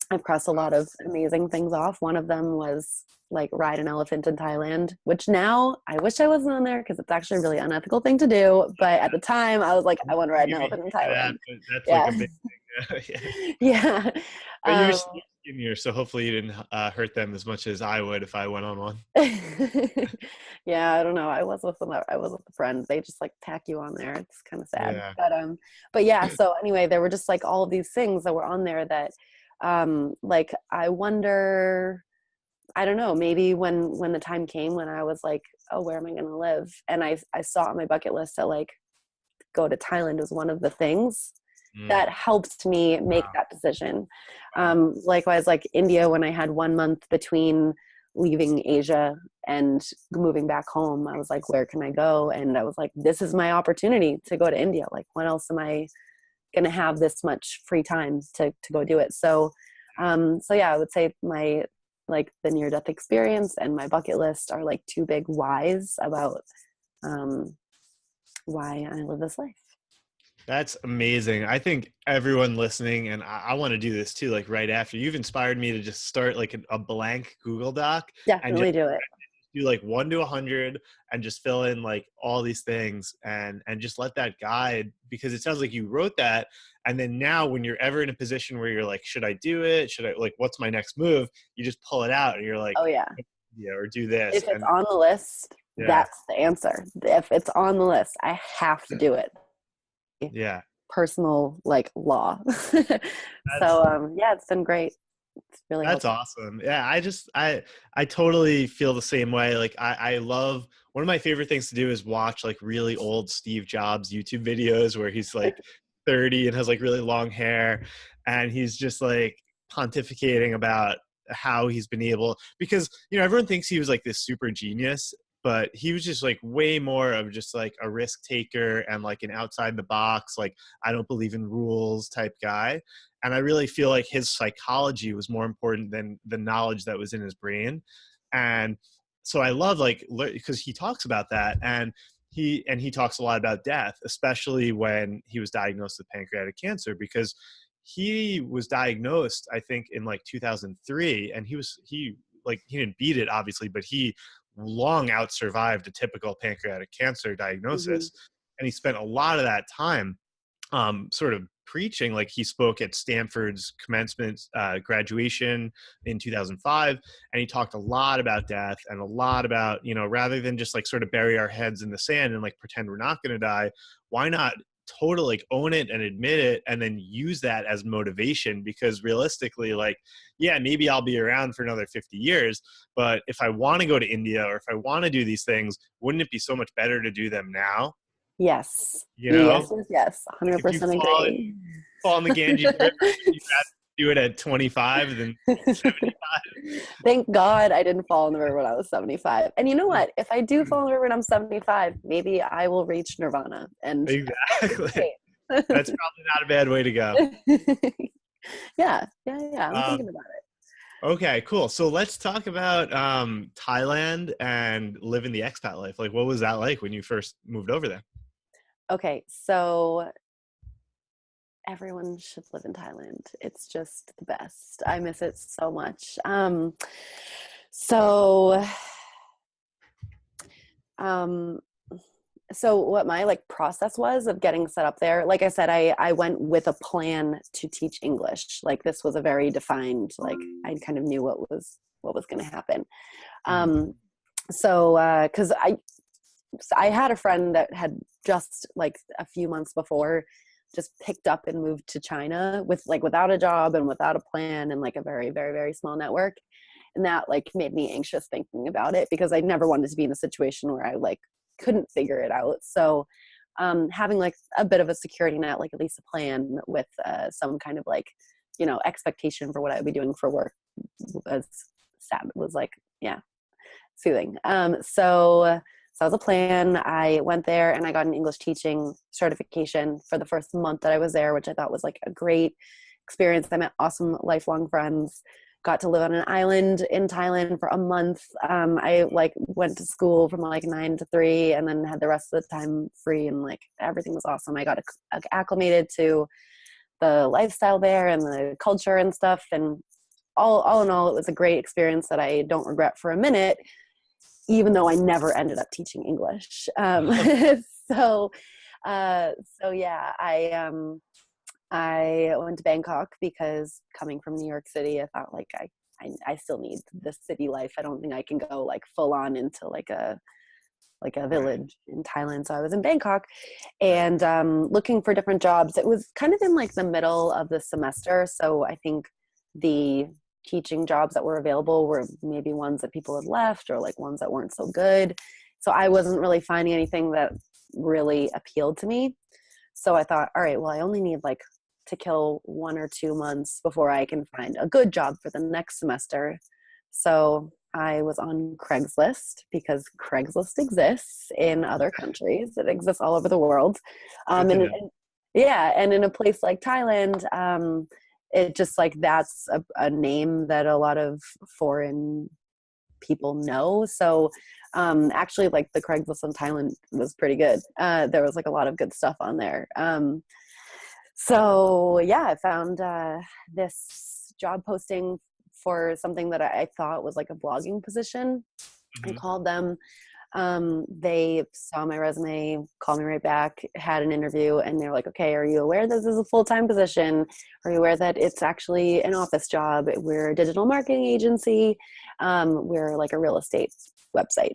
S2: I've crossed a lot of amazing things off. One of them was like ride an elephant in Thailand, which now I wish I wasn't on there because it's actually a really unethical thing to do. But at the time I was like, I want to ride an
S1: Give
S2: elephant in
S1: you that,
S2: Thailand.
S1: but that's like a
S2: Yeah.
S1: big thing. Yeah.
S2: Yeah.
S1: But you're
S2: Um,
S1: skinnier, so hopefully you didn't hurt them as much as I would if I went on one.
S2: yeah, I don't know. I was with a friend. They just like tack you on there. It's kind of sad.
S1: Yeah.
S2: But yeah, so anyway, there were just like all of these things that were on there that like, I wonder, I don't know, maybe when the time came when I was like, oh, where am I going to live? And I saw on my bucket list that like go to Thailand was one of the things
S1: Mm,
S2: that helped me make
S1: wow.
S2: that decision.
S1: Wow.
S2: Likewise, like India, when I had 1 month between leaving Asia and moving back home, I was like, where can I go? And I was like, this is my opportunity to go to India. Like, when else am I going to have this much free time to go do it? So yeah, I would say my, like, the near death experience and my bucket list are like two big whys about um, why I live this life.
S1: That's amazing. I think everyone listening, and I want to do this too, like right after, you've inspired me to just start like a blank Google Doc and just
S2: Definitely do it.
S1: do like 1 to 100 and just fill in like all these things and just let that guide, because it sounds like you wrote that. And then now when you're ever in a position where you're like, should I do it? Should I, like, what's my next move? You just pull it out and you're like,
S2: Oh yeah.
S1: yeah, or do this.
S2: If it's
S1: And
S2: on the list,
S1: yeah,
S2: that's the answer. If it's on the list, I have to do it.
S1: yeah,
S2: Personal like law.
S1: that's,
S2: So yeah, it's been great. It's really
S1: that's
S2: helped.
S1: awesome. Yeah, I totally feel the same way. Like I love, one of my favorite things to do is watch like really old Steve Jobs YouTube videos where he's like 30 and has like really long hair, and he's just like pontificating about how he's been able, because everyone thinks he was like this super genius, but he was just like way more of just like a risk taker and like an outside the box, like I don't believe in rules type guy. And I really feel like his psychology was more important than the knowledge that was in his brain. And so I love, like, because he talks about that, and he talks a lot about death, especially when he was diagnosed with pancreatic cancer, because he was diagnosed, I think, in like 2003, and he didn't beat it obviously, but he long out survived a typical pancreatic cancer
S2: Mhm.
S1: diagnosis. And he spent a lot of that time sort of preaching. Like he spoke at Stanford's commencement graduation in 2005, and he talked a lot about death and a lot about, rather than just like sort of bury our heads in the sand and like pretend we're not going to die, why not totally like own it and admit it and then use that as motivation? Because realistically, like, yeah, maybe I'll be around for another 50 years, but if I want to go to India or if I want to do these things, wouldn't it be so much better to do them now?
S2: Yes.
S1: You
S2: Yes,
S1: know,
S2: yes, yes.
S1: like if you
S2: 100% agree.
S1: fall in the Ganges River, you'd rather do it at 25 than 75.
S2: Thank God I didn't fall in the river when I was 75. And you know what? If I do fall in the river when I'm 75, maybe I will reach nirvana. And
S1: Exactly. That's probably not a bad way to go.
S2: yeah, yeah, yeah. I'm thinking
S1: Um,
S2: about it.
S1: okay, cool. So let's talk about Thailand and living the expat life. Like, what was that like when you first moved over there?
S2: Okay, so everyone should live in Thailand. It's just the best. I miss it so much. So um so what my like process was of getting set up there, like I said, I went with a plan to teach English. Like this was a very defined, like I kind of knew what was going to happen.
S1: Mhm.
S2: Because I had a friend that had just like a few months before just picked up and moved to China with like without a job and without a plan and like a very, very, very small network. And that like made me anxious thinking about it because I never wanted to be in a situation where I like couldn't figure it out. So having like a bit of a security net, like at least a plan with some kind of like, expectation for what I would be doing for work was like, yeah, soothing. So that was a plan. I went there and I got an English teaching certification for the first month that I was there, which I thought was like a great experience. I met awesome lifelong friends, got to live on an island in Thailand for a month. I like went to school from like 9 to 3 and then had the rest of the time free and like everything was awesome. I got acclimated to the lifestyle there and the culture and stuff. And all in all, it was a great experience that I don't regret for a minute, even though I never ended up teaching English. So, so yeah, I went to Bangkok because coming from New York City, I thought like I still need the city life. I don't think I can go like full on into like a
S1: Right.
S2: village in Thailand. So I was in Bangkok and looking for different jobs. It was kind of in like the middle of the semester. So I think the teaching jobs that were available were maybe ones that people had left or like ones that weren't so good. So I wasn't really finding anything that really appealed to me. So I thought, all right, well, I only need like to kill 1 or 2 months before I can find a good job for the next semester. So I was on Craigslist because Craigslist exists in other countries. It exists all over the world.
S1: Good to know.
S2: Yeah, and in a place like Thailand, it just like that's a name that a lot of foreign people know. So actually like the Craigslist in Thailand was pretty good. There was like a lot of good stuff on there. So yeah, I found this job posting for something that I thought was like a blogging position. I
S1: Hmm.
S2: called them. They saw my resume, called me right back, had an interview, and they're like, okay, are you aware this is a full-time position? Are you aware that it's actually an office job? We're a digital marketing agency. We're like a real estate website.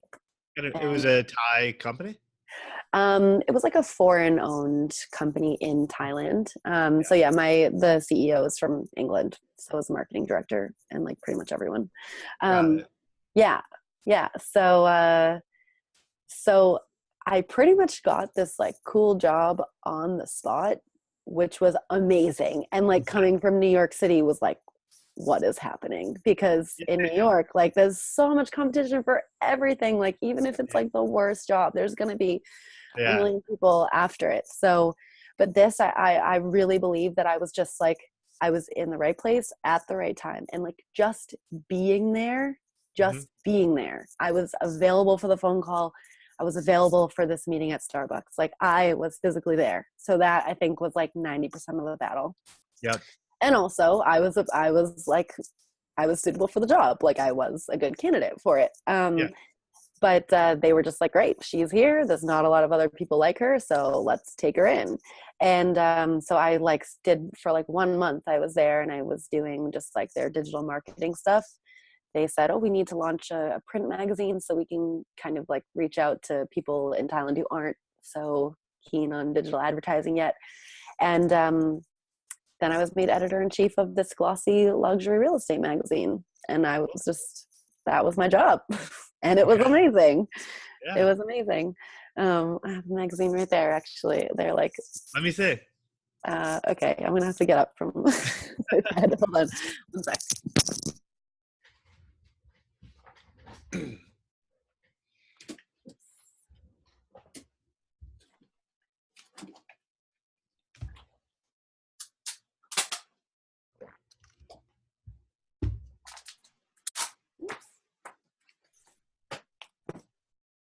S1: And it was
S2: And
S1: a Thai company?
S2: it was like a foreign owned company in Thailand. So yeah, the CEO is from England. So is the marketing director and like pretty much everyone.
S1: Got
S2: Um,
S1: it.
S2: yeah. Yeah. So I pretty much got this like cool job on the spot, which was amazing. And like coming from New York City was like, what is happening? Because in New York, like there's so much competition for everything. Like even if it's like the worst job, there's going to be a
S1: Yeah.
S2: million people after it. So, but this, I really believe that I was just like, I was in the right place at the right time. And like being there,
S1: Hmm.
S2: just being there. I was available for the phone call. I was available for this meeting at Starbucks. Like I was physically there. So that I think was like 90% of the battle.
S1: Yep.
S2: And also I was suitable for the job. Like I was a good candidate for it.
S1: Yeah.
S2: But they were just like, great, she's here. There's not a lot of other people like her, so let's take her in. And so I like did for like 1 month. I was there and I was doing just like their digital marketing stuff. They said, oh, we need to launch a print magazine so we can kind of like reach out to people in Thailand who aren't so keen on digital advertising yet. And then I was made editor-in-chief of this glossy luxury real estate magazine. And I was just, that was my job. And it was amazing.
S1: Yeah.
S2: It was amazing. I have a magazine right there, actually. They're like,
S1: let me see.
S2: Okay, I'm going to have to get up from my bed. Hold on 1 sec.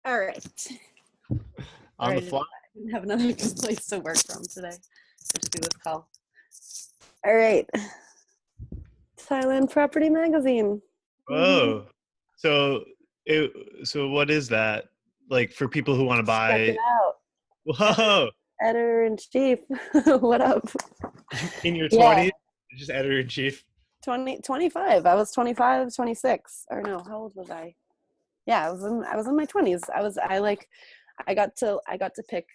S2: All right.
S1: On the fly.
S2: I didn't have another good place to work from today. I'll just do this call. All right. Thailand Property Magazine.
S1: Oh, so what is that? Like for people who want to buy?
S2: Check it out.
S1: Whoa!
S2: Editor-in-chief. What up?
S1: In your 20s? Just editor-in-chief?
S2: 25. I was 25, 26. Or no, how old was I? Yeah, I was in my 20s. I got to pick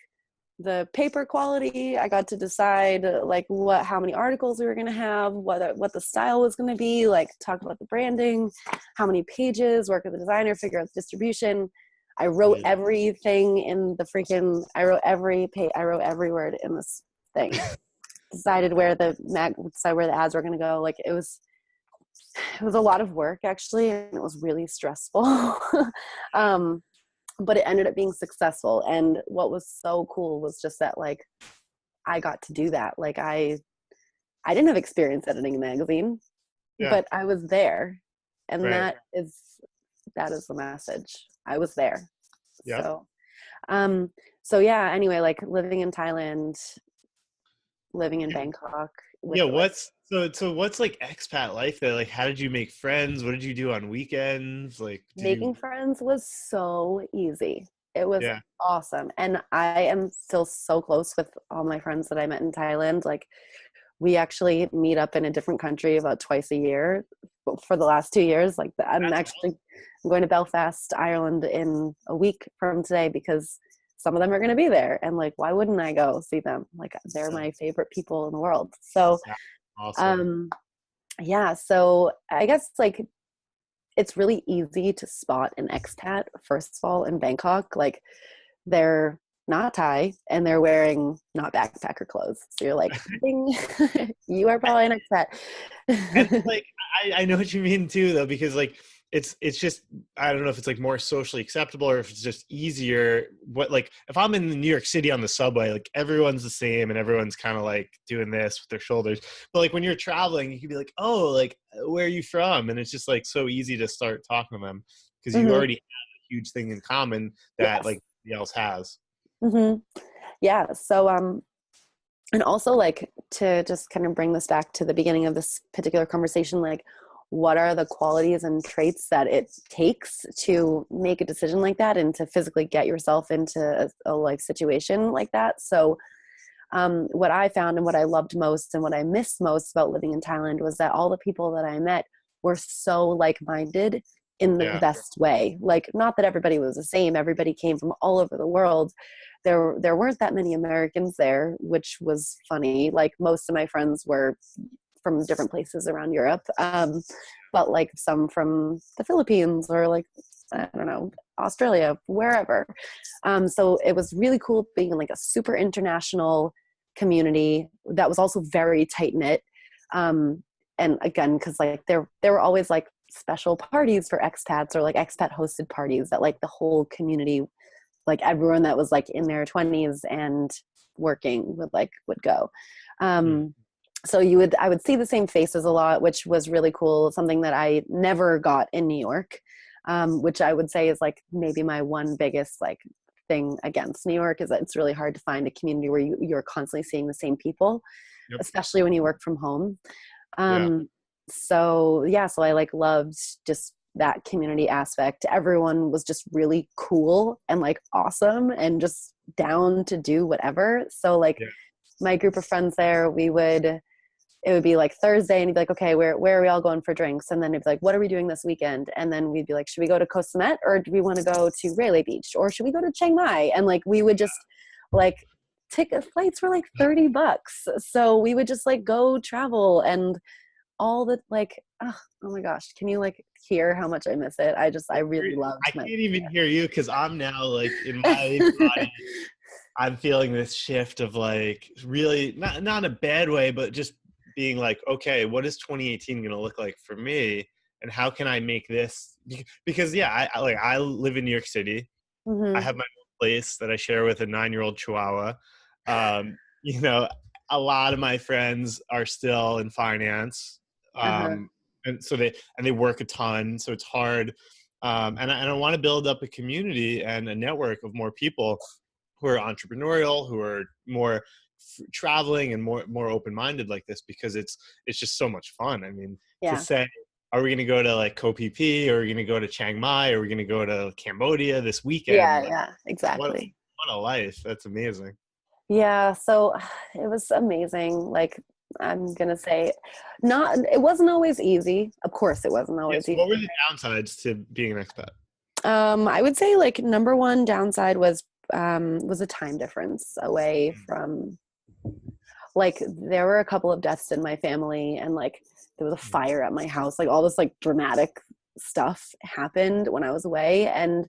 S2: the paper quality. I got to decide like how many articles we were going to have, what the style was going to be, like talk about the branding, how many pages, work with the designer, figure out the distribution. I wrote everything in the freaking, I wrote every word in this thing. Decided where the ads were going to go. Like it was a lot of work actually, and it was really stressful. But it ended up being successful. And what was so cool was just that like I got to do that. Like I didn't have experience editing a magazine, but I was there. And that is the message. I was there.
S1: Yeah.
S2: So yeah, anyway, like living in Thailand, living in Bangkok.
S1: What's like expat life there? Like how did you make friends? What did you do on weekends? Like
S2: making friends was so easy. It was awesome. And I am still so close with all my friends that I met in Thailand. Like we actually meet up in a different country about twice a year for the last 2 years. Like I'm going to Belfast, Ireland in a week from today because some of them are going to be there. And like, why wouldn't I go see them? Like they're my favorite people in the world. So,
S1: awesome.
S2: So I guess like it's really easy to spot an expat, first of all, in Bangkok. Like they're not Thai and they're wearing not backpacker clothes. So you're like, ding, you are probably an expat.
S1: And like, I know what you mean too, though, because like, it's just, I don't know if it's like more socially acceptable or if it's just easier. Like if I'm in New York City on the subway, like everyone's the same and everyone's kind of like doing this with their shoulders. But like when you're traveling, you can be like, oh, like where are you from? And it's just like so easy to start talking to them because you already have a huge thing in common that like nobody else has.
S2: Yeah. So, and also like to just kind of bring this back to the beginning of this particular conversation, like what are the qualities and traits that it takes to make a decision like that and to physically get yourself into a like situation like that. So what I found and what I loved most and what I missed most about living in Thailand was that all the people that I met were so like-minded in the best way. Like, not that everybody was the same. Everybody came from all over the world. There weren't that many Americans there, which was funny. Like most of my friends were from different places around Europe. But like some from the Philippines or like, I don't know, Australia, wherever. So it was really cool being in like a super international community that was also very tight knit. And again, because like there were always like special parties for expats or like expat hosted parties that like the whole community, like everyone that was like in their 20s and working would go. So I would see the same faces a lot, which was really cool. Something that I never got in New York, which I would say is like maybe my one biggest like thing against New York is that it's really hard to find a community where you're constantly seeing the same people, especially when you work from home. So I like loved just that community aspect. Everyone was just really cool and like awesome and just down to do whatever. So like
S1: Yeah.
S2: my group of friends there, it would be like Thursday and he'd be like, okay, where are we all going for drinks? And then it'd be like, what are we doing this weekend? And then we'd be like, should we go to Koh Samet or do we want to go to Railay Beach or should we go to Chiang Mai? And like, we would just like flights were like $30. So we would just like go travel and all the like, oh my gosh, can you like hear how much I miss it? I really loved
S1: I
S2: my
S1: can't even hear you because I'm now like in my body. I'm feeling this shift of like really not in a bad way, but just being like, okay, what is 2018 going to look like for me, and how can I make this? Because yeah, I live in New York City. I
S2: Mm-hmm.
S1: have my own place that I share with a 9-year-old Chihuahua. You know, a lot of my friends are still in finance,
S2: Uh-huh.
S1: and so they work a ton, so it's hard. And I want to build up a community and a network of more people who are entrepreneurial, who are more traveling and more open-minded like this, because it's just so much fun. I mean, to
S2: Yeah.
S1: say, are we going to go to like Koh Phi Phi, or are we going to go to Chiang Mai, or are we going to go to Cambodia this weekend?
S2: Yeah.
S1: Like,
S2: Yeah.
S1: what
S2: Exactly.
S1: what a life. That's amazing.
S2: Yeah. So it was amazing. Like, I'm going to say it wasn't always easy. Of course it wasn't
S1: Yes.
S2: always easy.
S1: What were the downsides to being an expat?
S2: I would say like number one downside was a time difference away from, like, there were a couple of deaths in my family and like there was a fire at my house, like all this like dramatic stuff happened when I was away, and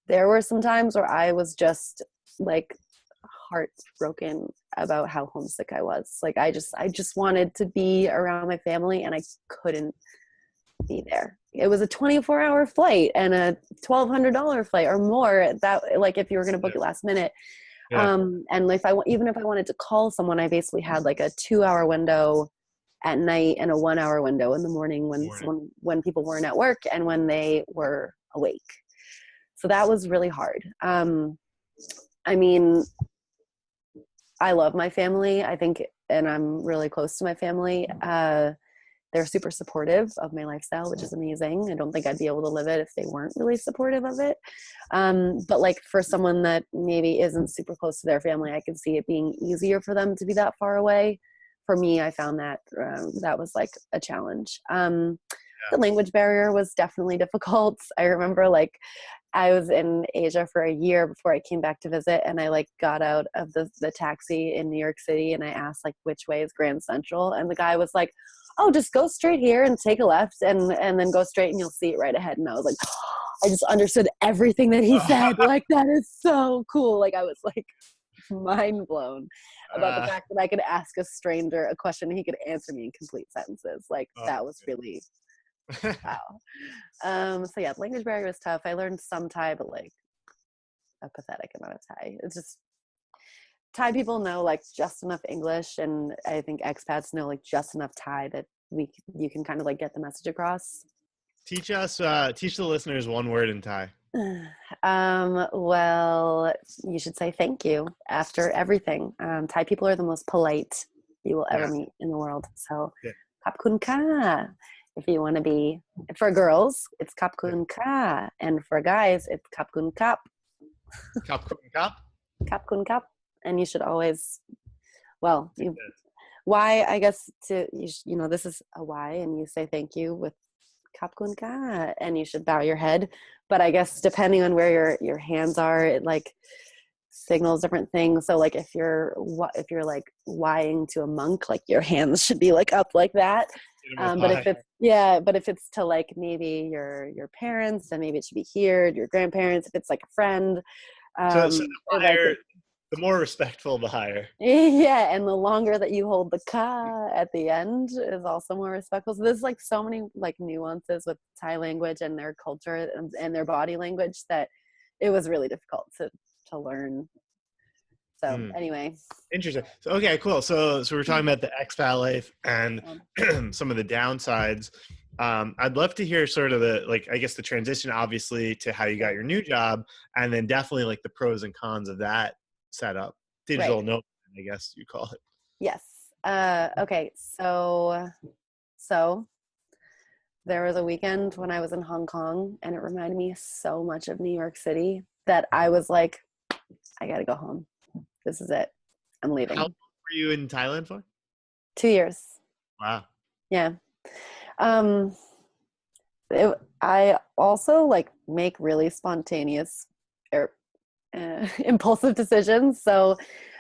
S2: there were some times where I was just like heartbroken about how homesick I was. Like I just wanted to be around my family and I couldn't be there. It was a 24-hour flight and a $1,200 flight or more, that like if you were going to book
S1: Yeah.
S2: it last minute.
S1: Yeah.
S2: And even if I wanted to call someone, I basically had like a 2-hour window at night and a 1-hour window in the morning when people weren't at work and when they were awake. So that was really hard. I mean, I love my family, I think, and I'm really close to my family. They're super supportive of my lifestyle, which is amazing. I don't think I'd be able to live it if they weren't really supportive of it. But like for someone that maybe isn't super close to their family, I could see it being easier for them to be that far away. For me, I found that that was like a challenge. The language barrier was definitely difficult. I remember like I was in Asia for a year before I came back to visit, and I like got out of the taxi in New York City and I asked like which way is Grand Central, and the guy was like, oh, just go straight here and take a left and then go straight and you'll see it right ahead. And I was like, I just understood everything that he said. Like, that is so cool. Like, I was like mind blown about the fact that I could ask a stranger a question and he could answer me in complete sentences. Like, that was really, wow. So yeah, the language barrier was tough. I learned some Thai, but like a pathetic amount of Thai. It's just, Thai people know like just enough English, and I think expats know like just enough Thai that you can kind of like get the message across.
S1: Teach the listeners one word in Thai.
S2: Well, you should say thank you after everything. Thai people are the most polite you will ever meet in the world. So, kap kun ka. If you want to be, for girls, it's kap kun ka, and for guys, it's kap kun kap.
S1: Kap kun kap.
S2: Kap kun kap. And you should always, well, why, I guess, this is a why, and you say thank you with kap kun ka, and you should bow your head. But I guess depending on where your hands are, it like signals different things. So like if you're like lying to a monk, like your hands should be like up like that. But if it's to like maybe your parents, then maybe it should be here. Your grandparents, if it's like a friend.
S1: So the higher, the more respectful, the higher.
S2: Yeah, and the longer that you hold the ka at the end is also more respectful. So there's like so many like nuances with Thai language and their culture and their body language that it was really difficult to learn. So anyway.
S1: Interesting. So, okay, cool. So we're talking about the expat life and some of the downsides. I'd love to hear sort of the, like, I guess the transition obviously to how you got your new job, and then definitely like the pros and cons of that setup. Digital nomad, I guess you call it.
S2: Yes. Okay. So There was a weekend when I was in Hong Kong, and it reminded me so much of New York City that I was like, I gotta go home. This is it. I'm
S1: How long
S2: leaving.
S1: were you in Thailand for?
S2: 2 years.
S1: Wow.
S2: Yeah. Um, I also like make really spontaneous or impulsive decisions. So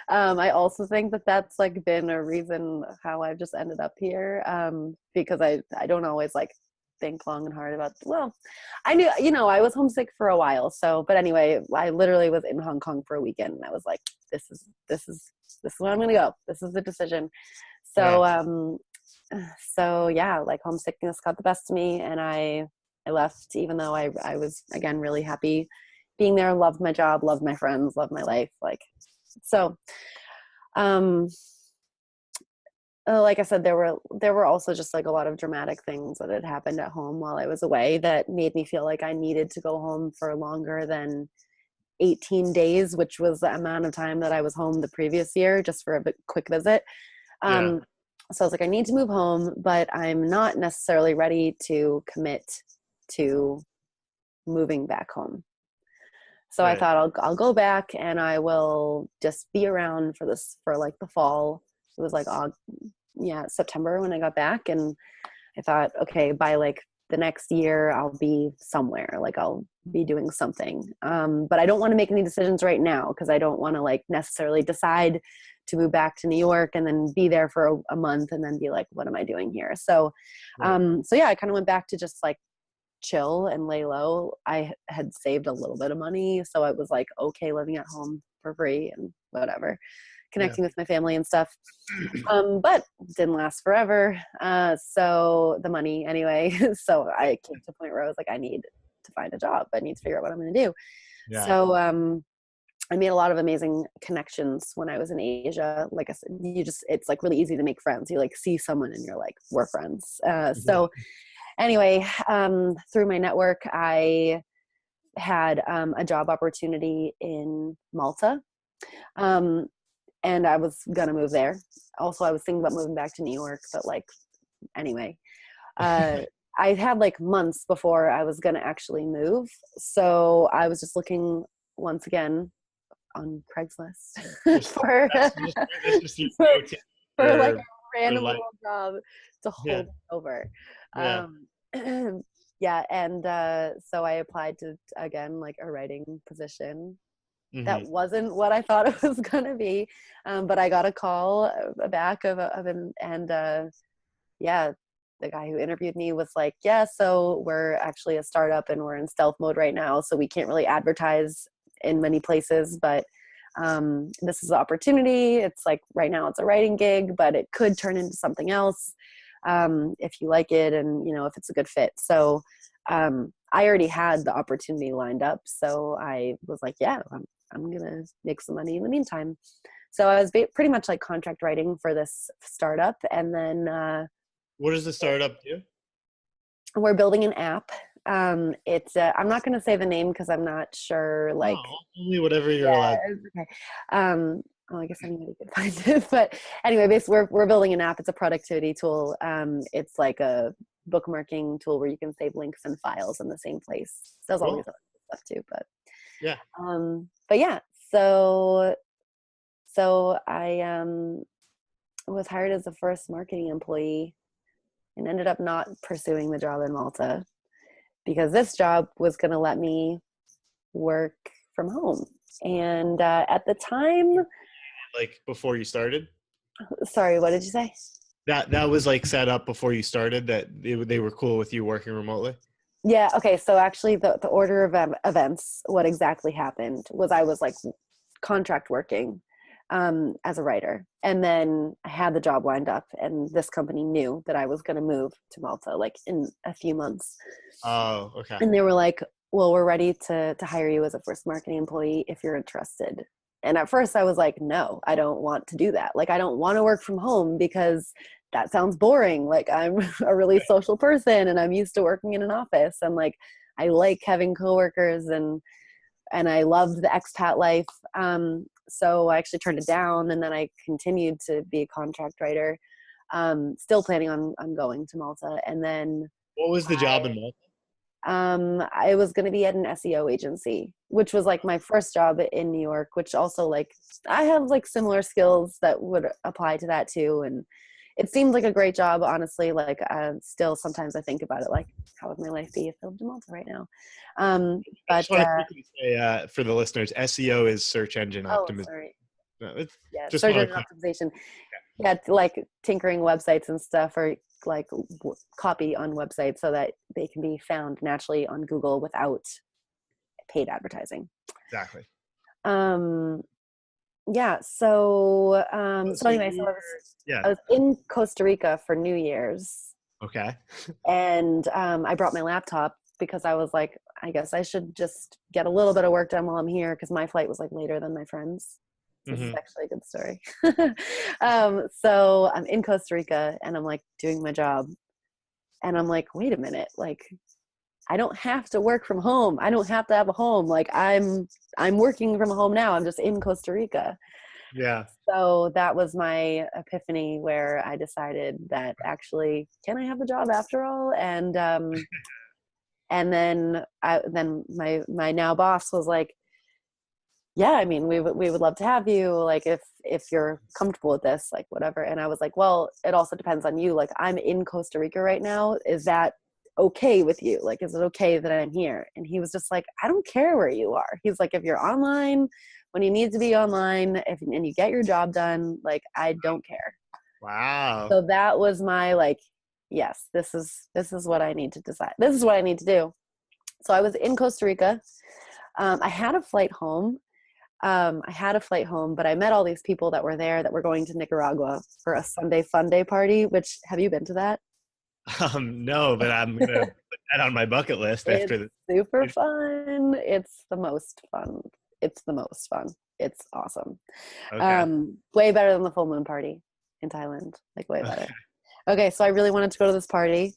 S2: I also think that that's like been a reason how I've just ended up here, because I don't always like think long and hard about, well, I knew, I was homesick for a while. So, but anyway, I literally was in Hong Kong for a weekend and I was like, this is where I'm going to go. This is the decision.
S1: Yeah.
S2: So yeah, like homesickness got the best of me and I left, even though I was again really happy being there, loved my job, loved my friends, loved my life. So, um, like I said, there were also just like a lot of dramatic things that had happened at home while I was away that made me feel like I needed to go home for longer than 18 days, which was the amount of time that I was home the previous year, just for a quick visit.
S1: Yeah.
S2: Um, so I was like, I need to move home, but I'm not necessarily ready to commit to moving back home. So I
S1: Right.
S2: thought I'll go back and I will just be around for like the fall. It was like September when I got back, and I thought, okay, by like the next year I'll be somewhere, like I'll be doing something. But I don't want to make any decisions right now because I don't want to like necessarily decide to move back to New York and then be there for a month and then be like, what am I doing here? So,
S1: Right.
S2: so yeah, I kind of went back to just like chill and lay low. I had saved a little bit of money, so I was like okay living at home for free and whatever,
S1: Yeah.
S2: connecting with my family and stuff. But didn't last forever. So the money anyway. So I came to a point where I was like, I need to find a job. I need to figure out what I'm going to do.
S1: Yeah.
S2: So I made a lot of amazing connections when I was in Asia. Like I said, it's like really easy to make friends. You like see someone and you're like, we're friends.
S1: Yeah.
S2: So anyway, through my network, I had a job opportunity in Malta. Um, and I was gonna move there. Also, I was thinking about moving back to New York, but like, anyway, uh, I had like months before I was gonna actually move. So I was just looking once again on Craigslist
S1: Just
S2: for,
S1: that's just your
S2: for
S1: go-to
S2: for like
S1: for
S2: a random
S1: life.
S2: little job to
S1: Yeah.
S2: hold it over.
S1: Yeah.
S2: Yeah, and so I applied to again like a writing position. That
S1: Hmm.
S2: wasn't what I thought it was gonna be, but I got a call back of an and yeah, the guy who interviewed me was like, yeah, so we're actually a startup and we're in stealth mode right now, so we can't really advertise in many places, but this is the opportunity. It's like right now it's a writing gig, but it could turn into something else if you like it and if it's a good fit. So I already had the opportunity lined up, so I was like, yeah, I'm gonna make some money in the meantime. So I was pretty much like contract writing for this startup, and then
S1: What does the startup do?
S2: we're building an app. It's I'm not going to say the name because I'm not sure.
S1: No,
S2: Like,
S1: only whatever you're
S2: yeah,
S1: allowed.
S2: it's okay. Well, I guess anybody could find it. But anyway, basically, we're building an app. It's a productivity tool. It's like a bookmarking tool where you can save links and files in the same place. Does all these
S1: Cool.
S2: other stuff too,
S1: Yeah.
S2: but yeah. So I was hired as the first marketing employee and ended up not pursuing the job in Malta because this job was going to let me work from home. And at the time,
S1: Like before you started?
S2: sorry, what did you say?
S1: That was like set up before you started that they were cool with you working remotely?
S2: Yeah, okay. So actually, the order of events, what exactly happened was I was like contract working as a writer. And then I had the job lined up, and this company knew that I was going to move to Malta like in a few months.
S1: Oh, okay.
S2: And they were like, well, we're ready to hire you as a first marketing employee if you're interested. And at first I was like, no, I don't want to do that. Like, I don't want to work from home because that sounds boring. Like, I'm a really social person and I'm used to working in an office. And like, I like having coworkers and I loved the expat life. So I actually turned it down, and then I continued to be a contract writer, still planning on going to Malta. And then
S1: What was the job in Malta?
S2: I was going to be at an SEO agency, which was like my first job in New York, which also like I have like similar skills that would apply to that too. And it seemed like a great job, honestly. Like still sometimes I think about it, like how would my life be if I lived in Malta right now?
S1: I
S2: But
S1: just want to quickly say for the listeners, SEO is search engine
S2: oh,
S1: optimization.
S2: sorry.
S1: No, it's
S2: Yeah,
S1: just
S2: search
S1: want
S2: engine
S1: to
S2: optimization. Yeah, like tinkering websites and stuff, or like copy on websites so that they can be found naturally on Google without paid advertising.
S1: exactly.
S2: Um, yeah. So, so
S1: So
S2: anyway,
S1: you
S2: so
S1: were, yeah.
S2: I was in Costa Rica for New Year's,
S1: Okay.
S2: and I brought my laptop because I was like, I guess I should just get a little bit of work done while I'm here because my flight was like later than my friends. So this is
S1: Hmm.
S2: actually a good story. So I'm in Costa Rica and I'm like doing my job, and I'm like, wait a minute, like I don't have to work from home. I don't have to have a home. Like I'm working from home now. I'm just in Costa Rica.
S1: Yeah.
S2: So that was my epiphany where I decided that actually, can I have the job after all? And then my now boss was like, yeah, I mean, we would love to have you, like if you're comfortable with this, like whatever. And I was like, well, it also depends on you. Like I'm in Costa Rica right now. Is that okay with you? Like, is it okay that I'm here? And he was just like, I don't care where you are. He's like, if you're online when you need to be online, if and you get your job done, like I don't care.
S1: Wow.
S2: So that was my like, yes, this is what I need to decide. This is what I need to do. So I was in Costa Rica. I had a flight home. But I met all these people that were there that were going to Nicaragua for a Sunday fun day party, which have you been to that?
S1: No, but I'm gonna put that on my bucket list
S2: It's
S1: after this.
S2: super fun. It's the most fun. It's the most fun. It's awesome.
S1: Okay.
S2: Way better than the full moon party in Thailand. Like way better.
S1: Okay.
S2: Okay, so I really wanted to go to this party.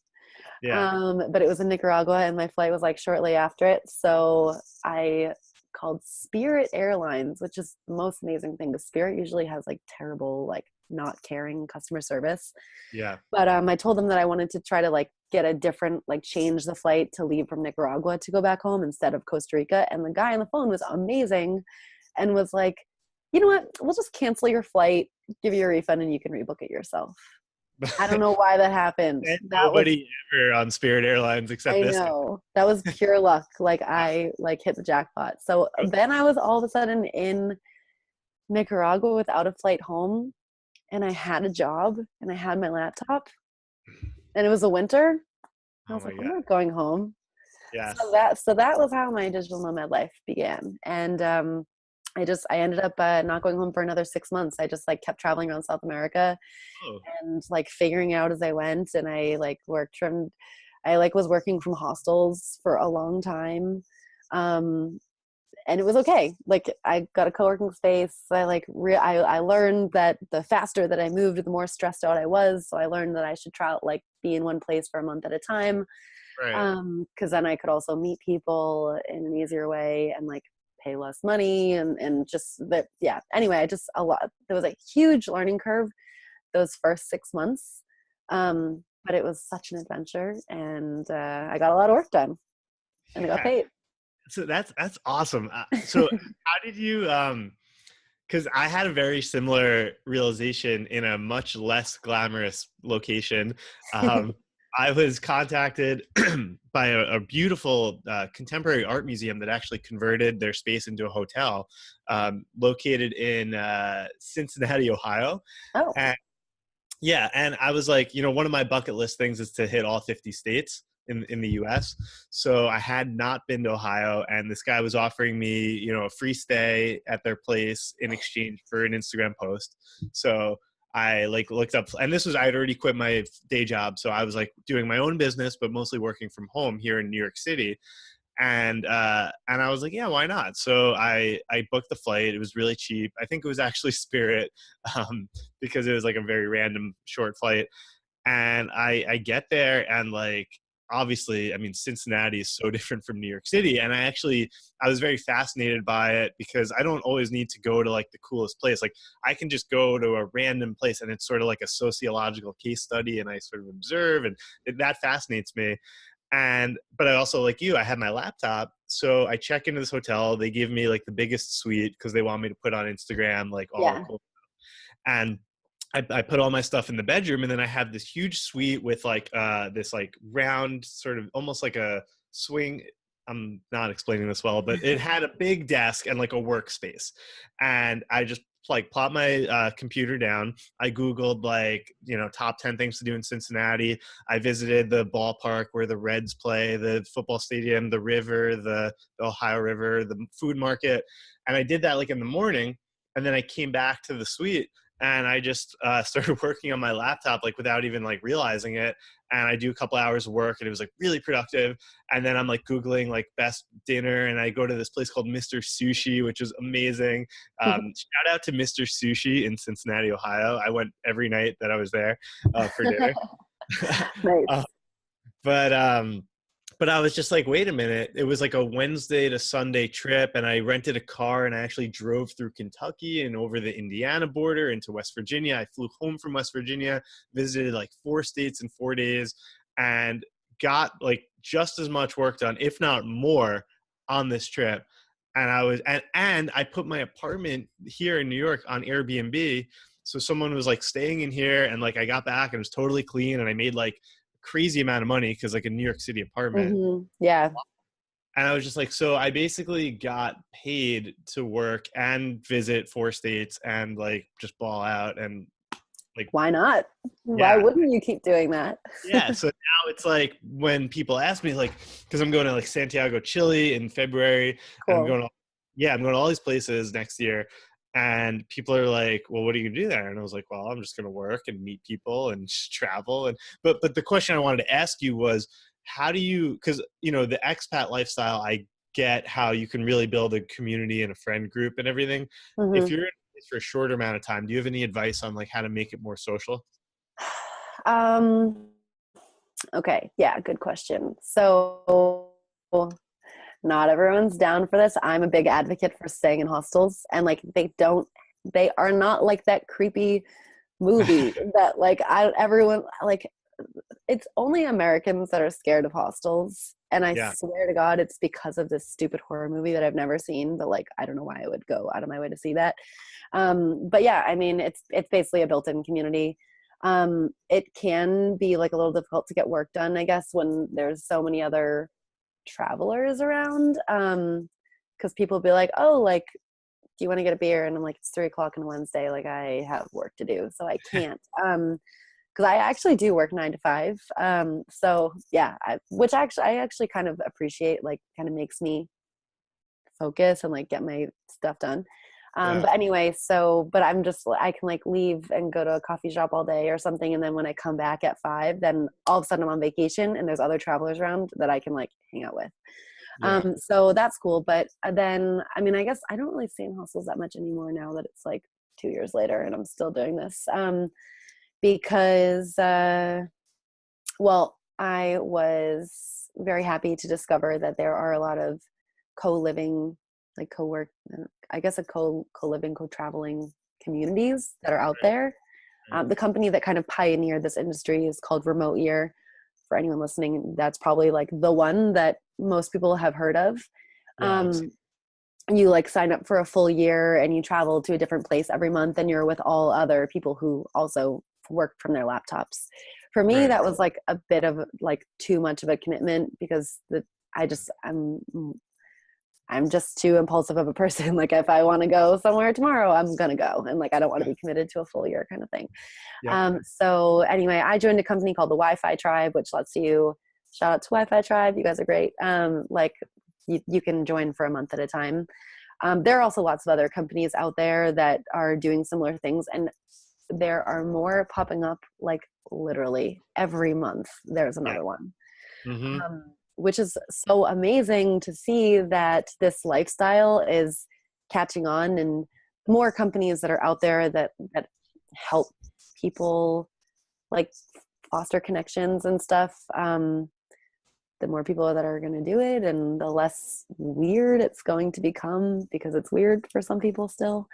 S1: Yeah.
S2: But it was in Nicaragua and my flight was like shortly after it. So I called Spirit Airlines, which is the most amazing thing because Spirit usually has like terrible, like not caring customer service.
S1: Yeah.
S2: But I told them that I wanted to try to like get a different, like change the flight to leave from Nicaragua to go back home instead of Costa Rica. And the guy on the phone was amazing and was like, you know what, we'll just cancel your flight, give you a refund, and you can rebook it yourself. I don't know why that happened.
S1: And
S2: That was
S1: nobody ever on Spirit Airlines except
S2: I
S1: this guy.
S2: know. That was pure luck. Like I like hit the jackpot. So then I was all of a sudden in Nicaragua without a flight home and I had a job and I had my laptop and it was a winter. I
S1: Oh
S2: was
S1: my
S2: like, I'm
S1: God.
S2: not going home. So
S1: Yes.
S2: that was how my digital nomad life began. And I ended up not going home for another 6 months. I just like kept traveling around South America
S1: Oh,
S2: and like figuring out as I went. And I like was working from hostels for a long time. Um, and it was okay. Like I got a co-working space. I learned that the faster that I moved, the more stressed out I was. So I learned that I should try like be in one place for a month at a time.
S1: right.
S2: Because then I could also meet people in an easier way and like pay less money and just that. Yeah. Anyway, I just a lot. There was a huge learning curve those first 6 months. But it was such an adventure and I got a lot of work done and I got
S1: Yeah.
S2: paid.
S1: So that's awesome. So how did you because I had a very similar realization in a much less glamorous location. Um, I was contacted by a beautiful contemporary art museum that actually converted their space into a hotel located in Cincinnati, Ohio.
S2: Oh,
S1: And yeah, and I was like, one of my bucket list things is to hit all 50 states in the US. So I had not been to Ohio, and this guy was offering me, a free stay at their place in exchange for an Instagram post. So I like looked up, and I had already quit my day job, so I was like doing my own business, but mostly working from home here in New York City. And I was like, yeah, why not? So I booked the flight. It was really cheap. I think it was actually Spirit, because it was like a very random short flight. And I get there and like obviously, I mean, Cincinnati is so different from New York City. And I was very fascinated by it because I don't always need to go to like the coolest place. Like I can just go to a random place and it's sort of like a sociological case study and I sort of observe, and that fascinates me. But I also, like you, I had my laptop. So I check into this hotel. They give me like the biggest suite because they want me to put on Instagram, like all the
S2: Yeah.
S1: cool. And I put all my stuff in the bedroom, and then I have this huge suite with like this like round sort of almost like a swing. I'm not explaining this well, but it had a big desk and like a workspace. And I just like plopped my computer down. I Googled like, top 10 things to do in Cincinnati. I visited the ballpark where the Reds play, the football stadium, the river, the Ohio River, the food market. And I did that like in the morning. And then I came back to the suite and I just started working on my laptop like without even like realizing it. And I do a couple hours of work and it was like really productive. And then I'm like Googling like best dinner, and I go to this place called Mr. Sushi, which is amazing. Shout out to Mr. Sushi in Cincinnati, Ohio. I went every night that I was there for dinner.
S2: Nice.
S1: uh, but I was just like, wait a minute. It was like a Wednesday to Sunday trip, and I rented a car and I actually drove through Kentucky and over the Indiana border into West Virginia. I flew home from West Virginia, visited like 4 states in 4 days, and got like just as much work done, if not more, on this trip. And I put my apartment here in New York on Airbnb. So someone was like staying in here, and like I got back and it was totally clean, and I made like crazy amount of money because like a New York City apartment.
S2: Yeah.
S1: And I was just like, so I basically got paid to work and visit 4 states and like just ball out and like,
S2: Why not? Why
S1: yeah.
S2: wouldn't you keep doing that?
S1: Yeah. So now it's like when people ask me like, because I'm going to like Santiago, Chile in February, and
S2: Cool.
S1: I'm going to all these places next year. And people are like, well, what are you gonna do there? And I was like, well, I'm just gonna work and meet people and just travel. But the question I wanted to ask you was, how do you, because the expat lifestyle, I get how you can really build a community and a friend group and everything. If
S2: Mm-hmm.
S1: you're in a place for a shorter amount of time, do you have any advice on like how to make it more social?
S2: Um, okay. Yeah. Good question. So not everyone's down for this. I'm a big advocate for staying in hostels, and like they are not like that creepy movie that like everyone like, it's only Americans that are scared of hostels. And I
S1: Yeah.
S2: swear to God, it's because of this stupid horror movie that I've never seen, but like, I don't know why I would go out of my way to see that. But yeah, I mean, it's basically a built-in community. It can be like a little difficult to get work done, I guess, when there's so many other travelers around. Because people be like, oh, like, do you want to get a beer? And I'm like, it's 3 o'clock on a Wednesday. Like I have work to do, so I can't. Because I actually do work 9 to 5. So yeah, which actually I actually kind of appreciate, like kind of makes me focus and like get my stuff done.
S1: Yeah.
S2: But anyway, but I can like leave and go to a coffee shop all day or something. And then when I come back at 5, then all of a sudden I'm on vacation and there's other travelers around that I can like hang out with.
S1: Yeah.
S2: So that's cool. But then, I mean, I guess I don't really stay in hostels that much anymore now that it's like 2 years later and I'm still doing this. Because, well, I was very happy to discover that there are a lot of co-living, like co-work, I guess a co-living, co-traveling communities that are out there. The company that kind of pioneered this industry is called Remote Year. For anyone listening, that's probably like the one that most people have heard of.
S1: Yeah.
S2: You like sign up for a full year and you travel to a different place every month and you're with all other people who also work from their laptops. For me,
S1: Right.
S2: that was like a bit of like too much of a commitment because I'm just too impulsive of a person. Like if I want to go somewhere tomorrow, I'm going to go. And like, I don't want to be committed to a full year kind of thing.
S1: Yep.
S2: So anyway, I joined a company called the Wi-Fi Tribe, which lets you, shout out to Wi-Fi Tribe. You guys are great. Like you can join for a month at a time. There are also lots of other companies out there that are doing similar things. And there are more popping up like literally every month. There's
S1: Yeah.
S2: another one.
S1: Mm-hmm.
S2: Which is so amazing to see that this lifestyle is catching on, and more companies that are out there that help people like foster connections and stuff. the more people that are going to do it, and the less weird it's going to become, because it's weird for some people still.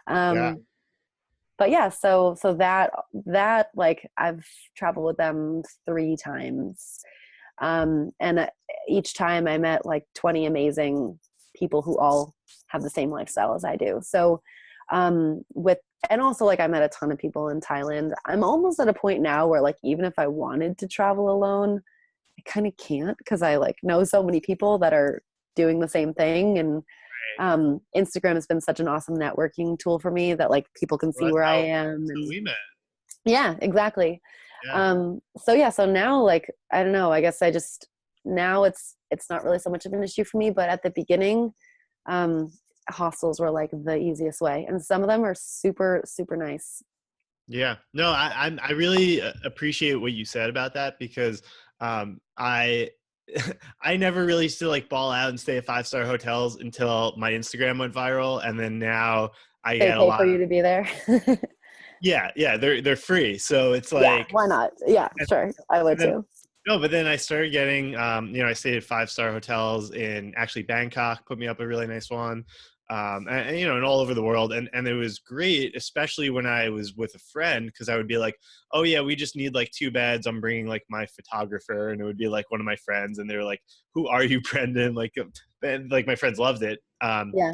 S1: Yeah.
S2: But yeah, so that like I've traveled with them 3 times. And each time I met like 20 amazing people who all have the same lifestyle as I do. So and also like I met a ton of people in Thailand. I'm almost at a point now where like even if I wanted to travel alone, I kind of can't, because I like know so many people that are doing the same thing. And Instagram has been such an awesome networking tool for me, that like people can
S1: Well,
S2: see where I am.
S1: that's how
S2: And
S1: we met.
S2: yeah, exactly.
S1: Yeah.
S2: So now like I don't know, I guess I just, now it's not really so much of an issue for me, but at the beginning, um hostels were like the easiest way, and some of them are super super nice.
S1: Yeah, no, I really appreciate what you said about that, because I I never really used to like ball out and stay at 5-star hotels until my Instagram went viral, and then now I
S2: They
S1: get a
S2: pay
S1: lot
S2: for
S1: of,
S2: you to be there.
S1: yeah, they're free, so it's
S2: Yeah,
S1: like,
S2: why not? Yeah,
S1: and,
S2: sure, I would
S1: and then
S2: too.
S1: no, but then I started getting, I stayed at 5-star hotels in actually Bangkok, put me up a really nice one, and all over the world, and it was great, especially when I was with a friend, because I would be like, oh yeah, we just need like 2 beds. I'm bringing like my photographer, and it would be like one of my friends, and they were like, who are you, Brendan? Like, and like my friends loved it.
S2: Yeah.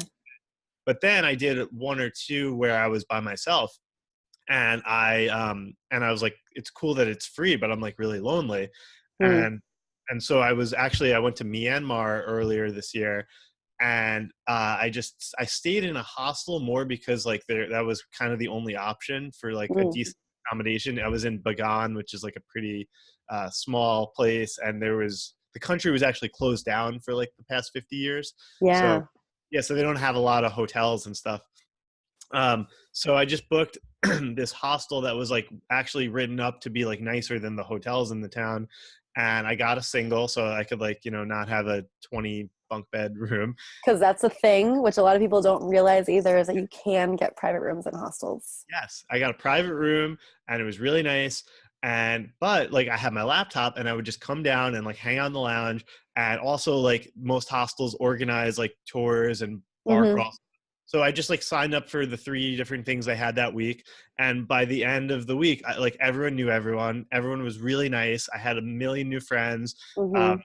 S1: But then I did 1 or 2 where I was by myself, and I was like, it's cool that it's free, but I'm like really lonely.
S2: Mm.
S1: And so I went to Myanmar earlier this year, and I stayed in a hostel more because like that was kind of the only option for like a
S2: Mm.
S1: decent accommodation. I was in Bagan, which is like a pretty small place, and the country was actually closed down for like the past 50 years. So
S2: Yeah.
S1: yeah, so they don't have a lot of hotels and stuff. So I just booked this hostel that was like actually written up to be like nicer than the hotels in the town. And I got a single so I could like, not have a 20 bunk bed room.
S2: Because that's a thing which a lot of people don't realize either, is that you can get private rooms in hostels.
S1: Yes, I got a private room and it was really nice. But like I had my laptop and I would just come down and like hang out in the lounge. And also like most hostels organize like tours and bar
S2: Hmm.
S1: crawls. So I just like signed up for the 3 different things I had that week. And by the end of the week, like everyone knew everyone. Everyone was really nice. I had a million new friends. Um,
S2: Hmm.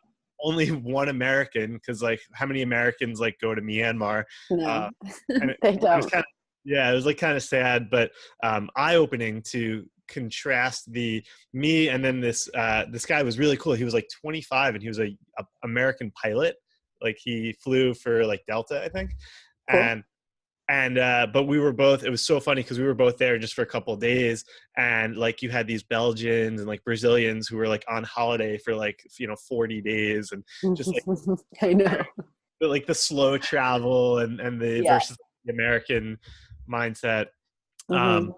S1: only one American, because like how many Americans like go to Myanmar? Uh,
S2: No,
S1: and
S2: they
S1: it was
S2: don't.
S1: kind of, yeah, it was like kind of sad, but eye-opening to contrast the me and then this guy was really cool. He was like 25 and he was a American pilot. Like he flew for like Delta, I think.
S2: Cool.
S1: And but we were both, it was so funny because we were both there just for a couple of days, and like you had these Belgians and like Brazilians who were like on holiday for like 40 days, and just like
S2: I know.
S1: the slow travel and the
S2: Yeah.
S1: versus the American mindset.
S2: Hmm.
S1: um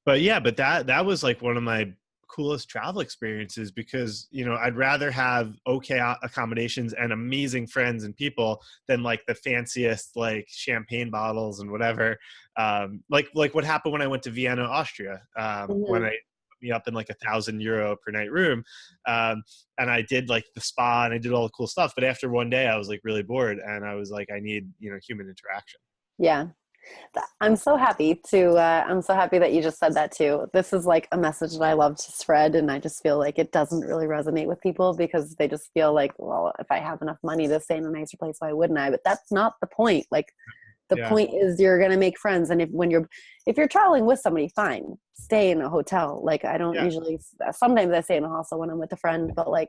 S1: but that was like one of my coolest travel experiences, because I'd rather have okay accommodations and amazing friends and people than like the fanciest like champagne bottles and whatever. Like what happened when I went to Vienna, Austria, when
S2: Hmm.
S1: I put me up in like €1,000 per night room, and I did like the spa and I did all the cool stuff, but after one day I was like really bored and I was like, I need human interaction.
S2: Yeah. I'm so happy that you just said that too. This is like a message that I love to spread, and I just feel like it doesn't really resonate with people because they just feel like, well, if I have enough money to stay in a nicer place, why wouldn't I? But that's not the point. Like the
S1: Yeah.
S2: point is you're going to make friends, and if you're traveling with somebody, fine, stay in a hotel. Like I don't
S1: Yeah.
S2: usually, sometimes I stay in a hostel when I'm with a friend, but like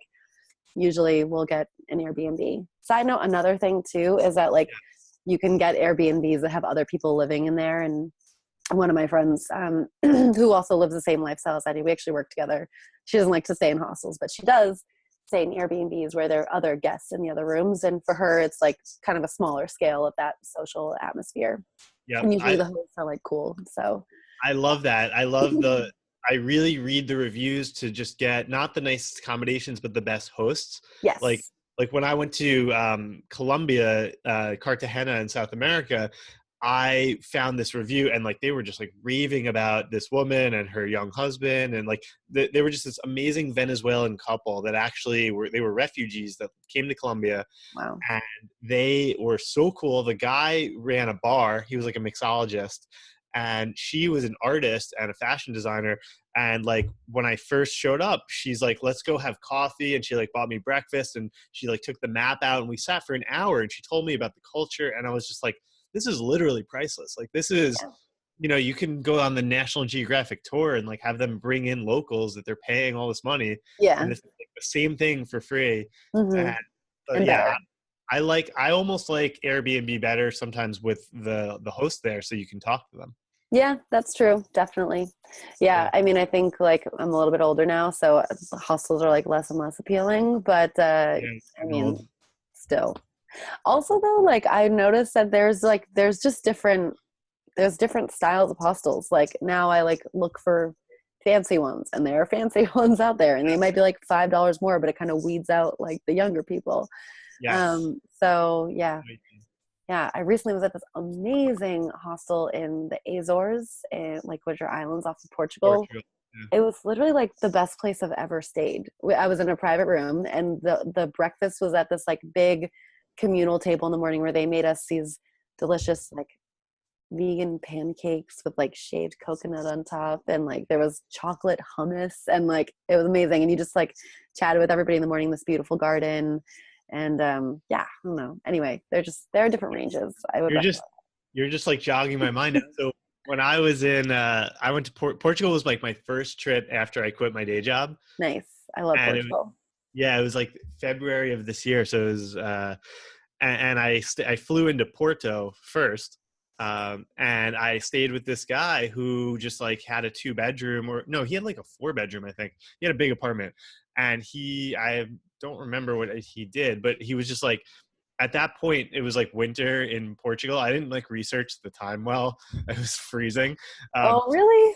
S2: usually we'll get an Airbnb. Side note, another thing too is that like you can get Airbnbs that have other people living in there. And one of my friends, who also lives the same lifestyle as I do, we actually work together. She doesn't like to stay in hostels, but she does stay in Airbnbs where there are other guests in the other rooms. And for her, it's like kind of a smaller scale of that social atmosphere.
S1: Yep.
S2: And usually
S1: I
S2: the hosts are like cool. So
S1: I love that. I really read the reviews to just get not the nicest accommodations, but the best hosts. Like,
S2: yes.
S1: like when I went to Colombia, Cartagena in South America, I found this review, and like they were just like raving about this woman and her young husband, and like they were just this amazing Venezuelan couple that actually were refugees that came to Colombia,
S2: Wow.
S1: and they were so cool. The guy ran a bar. He was like a mixologist, and she was an artist and a fashion designer. And like when I first showed up, she's like, let's go have coffee, and she like bought me breakfast, and she like took the map out, and we sat for an hour, and she told me about the culture, and I was just like, this is literally priceless. Like this is,
S2: Yeah.
S1: you can go on the National Geographic tour and like have them bring in locals that they're paying all this money,
S2: Yeah.
S1: and it's like the same thing for free.
S2: Hmm.
S1: And
S2: And
S1: yeah,
S2: better.
S1: I almost like Airbnb better sometimes with the host there, so you can talk to them.
S2: Yeah, that's true. Definitely. Yeah.
S1: Yeah,
S2: I mean, I think like I'm a little bit older now, so hostels are like less and less appealing, but
S1: yeah,
S2: I
S1: I'm
S2: mean,
S1: old.
S2: still. Also though, like I noticed that there's just different styles of hostels. Like now I like look for fancy ones, and there are fancy ones out there, and they might be like $5 more, but it kind of weeds out like the younger people.
S1: Yes.
S2: So yeah. Yeah, I recently was at this amazing hostel in the Azores, and like which are islands off of Portugal.
S1: Portugal. Yeah.
S2: It was literally like the best place I've ever stayed. I was in a private room, and the breakfast was at this like big communal table in the morning where they made us these delicious like vegan pancakes with like shaved coconut on top, and like there was chocolate hummus, and like it was amazing. And you just like chatted with everybody in the morning in this beautiful garden. And yeah, I don't know. Anyway, there are different ranges. I would
S1: You're
S2: recommend.
S1: just you're just like jogging my mind now. So when I was in, I went to Portugal was like my first trip after I quit my day job,
S2: Nice. I love
S1: and
S2: Portugal.
S1: yeah, it was like February of this year. So it was, and I flew into Porto first, and I stayed with this guy who just like had a 2 bedroom, or no, he had like a 4 bedroom, I think. He had a big apartment, and I don't remember what he did, but he was just like, at that point it was like winter in Portugal. I didn't like research the time well. It was freezing. Um,
S2: Oh, really?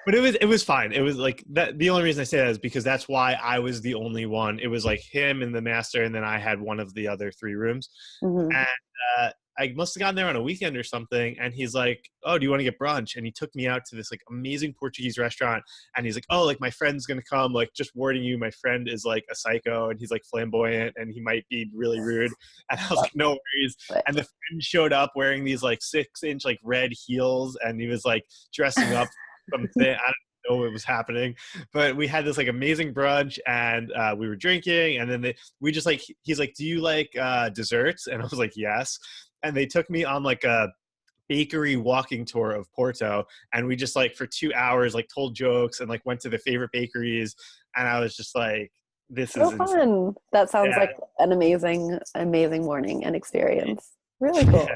S1: but it was fine. It was like that. The only reason I say that is because that's why I was the only one. It was like him and the master, and then I had one of the other 3 rooms.
S2: Hmm.
S1: And I must have gotten there on a weekend or something. And he's like, "Oh, do you want to get brunch?" And he took me out to this like amazing Portuguese restaurant. And he's like, "Oh, like my friend's gonna come. Like just warning you, my friend is like a psycho, and he's like flamboyant, and he might be really rude." And I was
S2: Love
S1: like, "No worries."
S2: it.
S1: And the friend showed up wearing these like 6-inch like red heels, and he was like dressing up something. I don't know what was happening, but we had this like amazing brunch, and we were drinking, and then we just like, he's like, "Do you like desserts?" And I was like, "Yes." And they took me on like a bakery walking tour of Porto, and we just like for 2 hours like told jokes and like went to the favorite bakeries, and I was just like, this
S2: So
S1: is insane.
S2: fun. That sounds
S1: Yeah.
S2: like an amazing morning and experience. Really cool.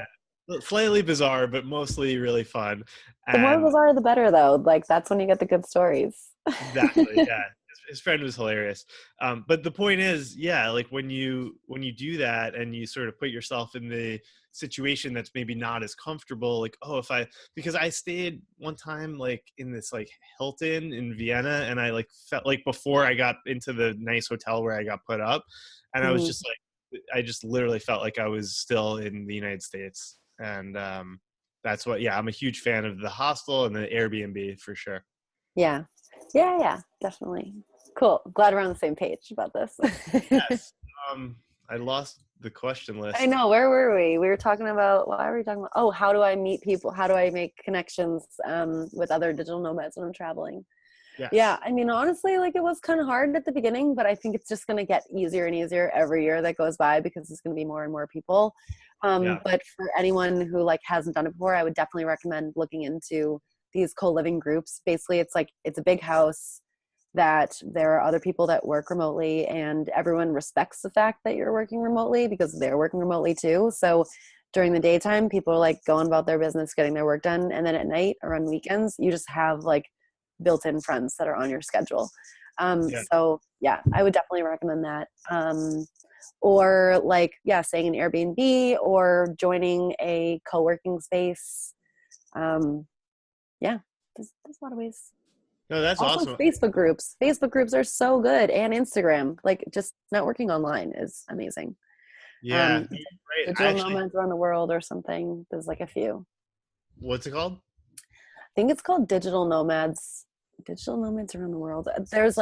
S1: Yeah, slightly bizarre, but mostly really fun.
S2: The more
S1: And
S2: bizarre, the better, though. Like that's when you get the good stories.
S1: exactly. Yeah. His friend was hilarious. But the point is, yeah, like when you do that and you sort of put yourself in the situation that's maybe not as comfortable, like, oh, because I stayed one time like in this like Hilton in Vienna, and I like felt like before I got into the nice hotel where I got put up, and I was
S2: Mhm.
S1: just like, I just literally felt like I was still in the United States. And that's what, yeah, I'm a huge fan of the hostel and the Airbnb for sure.
S2: Yeah. Yeah, yeah, definitely. Cool. Glad we're on the same page about this.
S1: Yes. Um, I lost the question
S2: I
S1: list.
S2: know. Where were we? We were talking about, why were we talking about? Oh, how do I meet people? How do I make connections with other digital nomads when I'm traveling? Yeah,
S1: Yes.
S2: I mean, honestly, like it was kind of hard at the beginning, but I think it's just going to get easier and easier every year that goes by because there's going to be more and more people.
S1: Yeah.
S2: But for anyone who like hasn't done it before, I would definitely recommend looking into these co-living groups. Basically, it's like it's a big house that there are other people that work remotely, and everyone respects the fact that you're working remotely because they're working remotely too. So during the daytime, people are like going about their business, getting their work done, and then at night or on weekends, you just have like built-in friends that are on your schedule.
S1: Yeah.
S2: So yeah, I would definitely recommend that. Or like, yeah, staying in Airbnb or joining a co-working space. Um, yeah, there's a lot of ways.
S1: No, that's
S2: Also
S1: awesome.
S2: Facebook groups. Facebook groups are so good, and Instagram. Like just networking um, is amazing.
S1: Yeah.
S2: It's
S1: Right. I
S2: digital
S1: actually,
S2: nomads around the world or something. There's like a few.
S1: What's it called?
S2: I think it's called Digital Nomads. Digital Nomads around the world. There's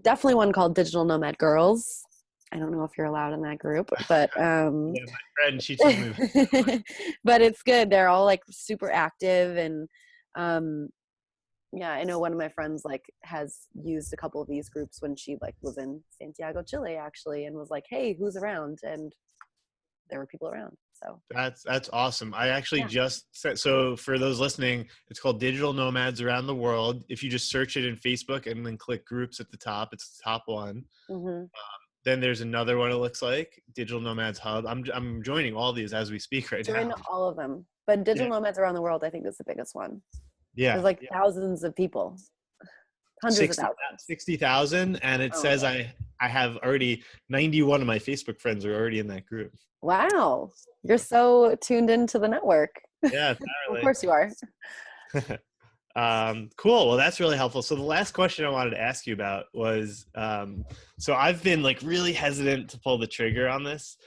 S2: definitely one called Digital Nomad Girls. I don't know if you're allowed in that group, but
S1: Yeah, my friend, she told me.
S2: but it's good. They're all like super active, and yeah, I know one of my friends like has used a couple of these groups when she like was in Santiago, Chile, actually, and was like, "Hey, who's around?" And there were people around. So
S1: That's awesome. I actually
S2: yeah.
S1: just said, so for those listening, it's called Digital Nomads Around the World. If you just search it in Facebook and then click groups at the top, it's the top one.
S2: Mm-hmm.
S1: Then there's another one, it looks like Digital Nomads Hub. I'm joining all these as we speak right
S2: Join
S1: now.
S2: all of them, but Digital
S1: Yeah.
S2: Nomads Around the World, I think, is the biggest one. There's
S1: Yeah.
S2: like thousands of people, hundreds of
S1: 60
S2: thousands.
S1: 60,000, and it
S2: Oh my
S1: says
S2: god!
S1: I have already 91 of my Facebook friends are already in that group.
S2: Wow, you're so tuned into the network.
S1: Yeah,
S2: Of
S1: apparently.
S2: course you are.
S1: Cool. Well, that's really helpful. So the last question I wanted to ask you about was, so I've been like really hesitant to pull the trigger on this.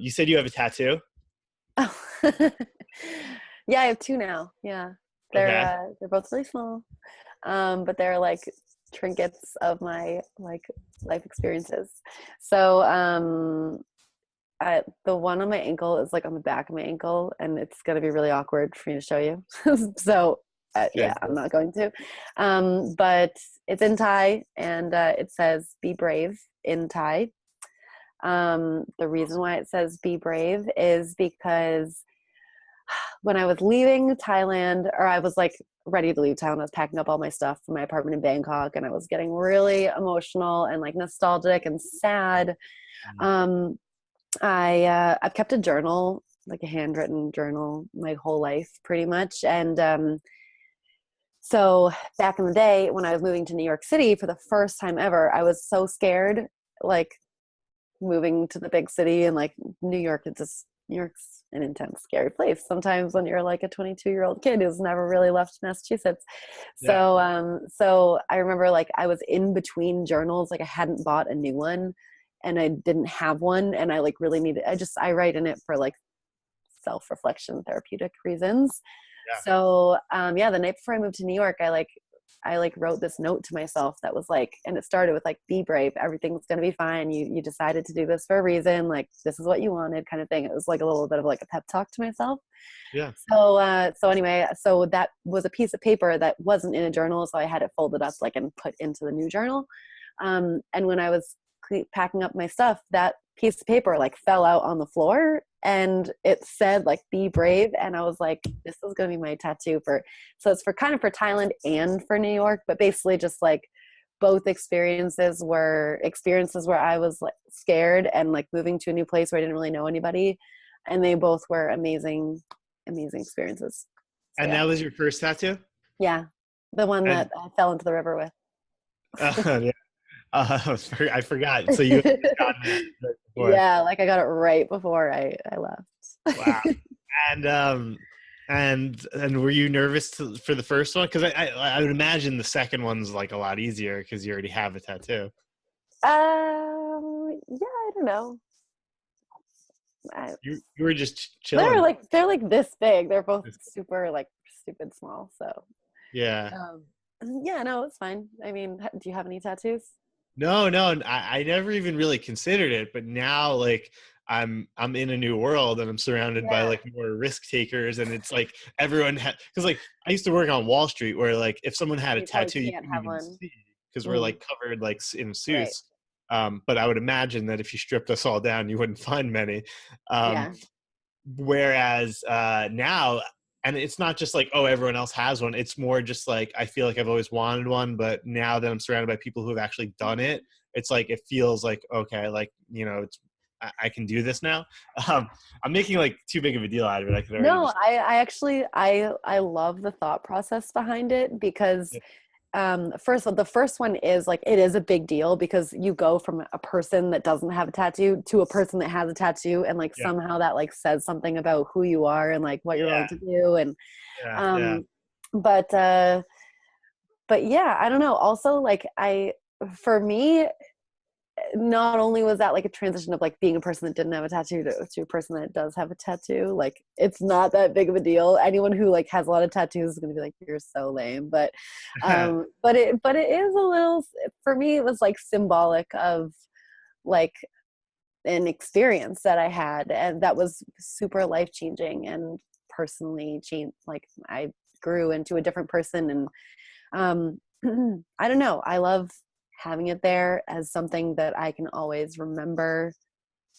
S1: You said you have a tattoo.
S2: Oh. Yeah, I have two now. Yeah,
S1: Okay.
S2: they're both really small, but they're like trinkets of my like life experiences. So the one on my ankle is like on the back of my ankle, and it's gonna be really awkward for me to show you. So
S1: Okay.
S2: yeah, I'm not going to. But it's in Thai, and it says "Be brave" in Thai. The reason why it says "Be brave" is because when I was leaving Thailand, or I was like ready to leave town, I was packing up all my stuff from my apartment in Bangkok, and I was getting really emotional and like nostalgic and sad. Um, I've kept a journal, like a handwritten journal, my whole life pretty much, and so back in the day when I was moving to New York City for the first time ever, I was so scared, like moving to the big city, and like New York's an intense, scary place sometimes when you're like a 22-year-old kid who's never really left Massachusetts.
S1: Yeah.
S2: So I remember like I was in between journals, like I hadn't bought a new one and I didn't have one, and I like really needed, I write in it for like self-reflection, therapeutic reasons.
S1: Yeah.
S2: So yeah, the night before I moved to New York, I wrote this note to myself that was like, and it started with like, "Be brave, everything's going to be fine. You decided to do this for a reason. Like, this is what you wanted," kind of thing. It was like a little bit of like a pep talk to myself.
S1: Yeah.
S2: So anyway, so that was a piece of paper that wasn't in a journal. So I had it folded up like and put into the new journal. And when I was packing up my stuff, that piece of paper like fell out on the floor, and it said like "Be brave," and I was like, this is going to be my tattoo so it's for kind of for Thailand and for New York, but basically just like both experiences were experiences where I was like scared and like moving to a new place where I didn't really know anybody, and they both were amazing experiences. So
S1: And
S2: yeah.
S1: that was your first tattoo?
S2: Yeah, the one
S1: And
S2: that I fell into the river with.
S1: yeah. I forgot. So you had just gotten that right before.
S2: Yeah, like I got it right before I
S1: Wow.
S2: left.
S1: And and were you nervous for the first one? Because I would imagine the second one's like a lot easier because you already have a tattoo.
S2: Yeah, I don't know.
S1: You were just
S2: They're
S1: chilling.
S2: like this big. They're both super like stupid small. So
S1: Yeah.
S2: um, yeah, no, it's fine. I mean, do you have any tattoos?
S1: No, no, I never even really considered it, but now like I'm in a new world and I'm surrounded by
S2: Yeah,
S1: like more risk takers, and it's like everyone because like I used to work on Wall Street where like if someone had a
S2: you probably
S1: tattoo you
S2: can't
S1: couldn't
S2: have
S1: even
S2: one.
S1: see because we're
S2: Mm,
S1: like covered like in
S2: right.
S1: suits. But I would imagine that if you stripped us all down, you wouldn't find many. Um,
S2: Yeah.
S1: Whereas now, and it's not just like, oh, everyone else has one. It's more just like I feel like I've always wanted one, but now that I'm surrounded by people who have actually done it, it's like it feels like okay, like it's I can do this now. I'm making like too big of a deal out of it. I could already
S2: No,
S1: just
S2: I actually I love the thought process behind it because first of all, the first one is like it is a big deal because you go from a person that doesn't have a tattoo to a person that has a tattoo, and like
S1: yeah,
S2: somehow that like says something about who you are and like what you're
S1: yeah,
S2: willing to do. And
S1: yeah, yeah,
S2: um but but yeah, I don't know, also like I for me not only was that like a transition of like being a person that didn't have a tattoo to a person that does have a tattoo, like it's not that big of a deal. Anyone who like has a lot of tattoos is gonna be like, you're so lame. But it is a little, for me it was like symbolic of like an experience that I had, and that was super life changing and personally changed. Like I grew into a different person, and I don't know. I love having it there as something that I can always remember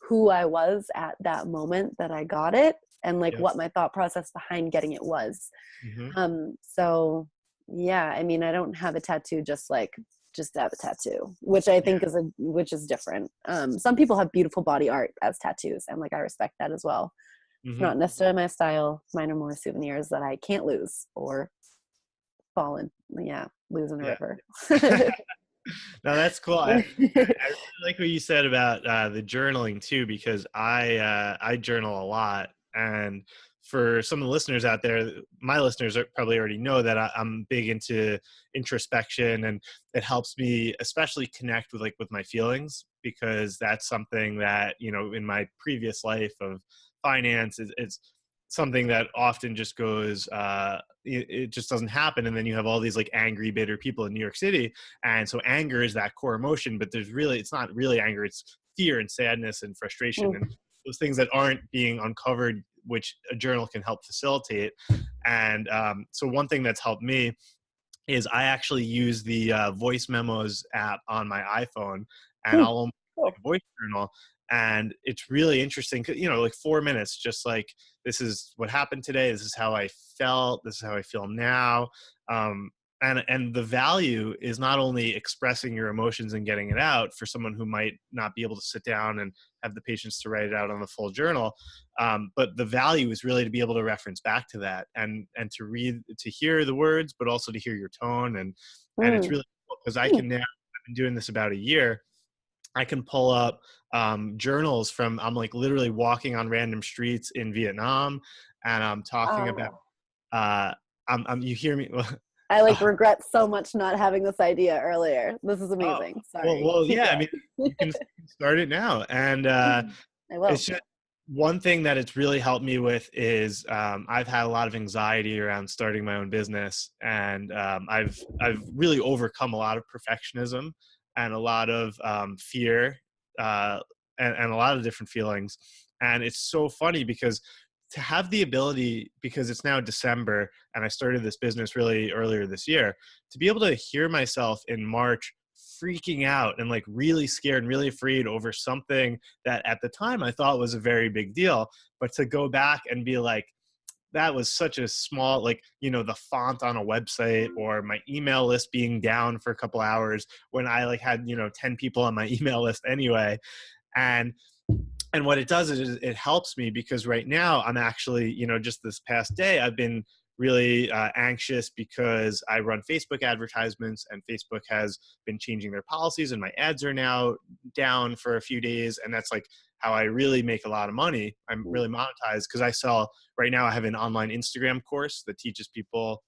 S2: who I was at that moment that I got it, and like
S1: Yep.
S2: what my thought process behind getting it was.
S1: Hmm.
S2: So yeah, I mean, I don't have a tattoo just to have a tattoo, which I think which is different. Some people have beautiful body art as tattoos, and like I respect that as well. It's
S1: Hmm.
S2: not necessarily my style. Mine are more souvenirs that I can't lose or fall in, lose in a
S1: Yeah.
S2: river.
S1: No, that's cool. I really like what you said about the journaling too, because I journal a lot, and for some of the listeners out there, my listeners probably already know that I'm big into introspection, and it helps me especially connect with my feelings, because that's something that, in my previous life of finance, it's something that often just goes it just doesn't happen, and then you have all these like angry, bitter people in New York City. And so anger is that core emotion, but it's not really anger, it's fear and sadness and frustration, and those things that aren't being uncovered, which a journal can help facilitate. And so one thing that's helped me is I actually use the voice memos app on my iPhone, and I'll almost like
S2: Cool.
S1: a voice journal. And it's really interesting, like 4 minutes, just like, this is what happened today. This is how I felt. This is how I feel now. Um, and the value is not only expressing your emotions and getting it out for someone who might not be able to sit down and have the patience to write it out on the full journal, but the value is really to be able to reference back to that, and to read, to hear the words, but also to hear your tone. And it's
S2: Mm.
S1: really cool, because I can now, I've been doing this about a year. I can pull up journals from, I'm like literally walking on random streets in Vietnam, and I'm talking about
S2: Oh,
S1: uh, you hear me?
S2: I like
S1: Oh,
S2: regret so much not having this idea earlier. This is
S1: oh,
S2: amazing.
S1: well,
S2: Sorry.
S1: well,
S2: Keep
S1: yeah. I
S2: going.
S1: mean, you can start it now, and
S2: I
S1: it's
S2: will.
S1: just one thing that it's really helped me with is I've had a lot of anxiety around starting my own business, and I've really overcome a lot of perfectionism and a lot of fear, uh, and a lot of different feelings. And it's so funny because to have the ability, because it's now December and I started this business really earlier this year, to be able to hear myself in March freaking out and like really scared and really afraid over something that at the time I thought was a very big deal, but to go back and be like, that was such a small, like, the font on a website, or my email list being down for a couple hours when I like had, 10 people on my email list anyway. And what it does is it helps me, because right now I'm actually, just this past day, I've been really anxious because I run Facebook advertisements, and Facebook has been changing their policies, and my ads are now down for a few days. And that's like how I really make a lot of money. I'm really monetized because I sell, right now I have an online Instagram course that teaches people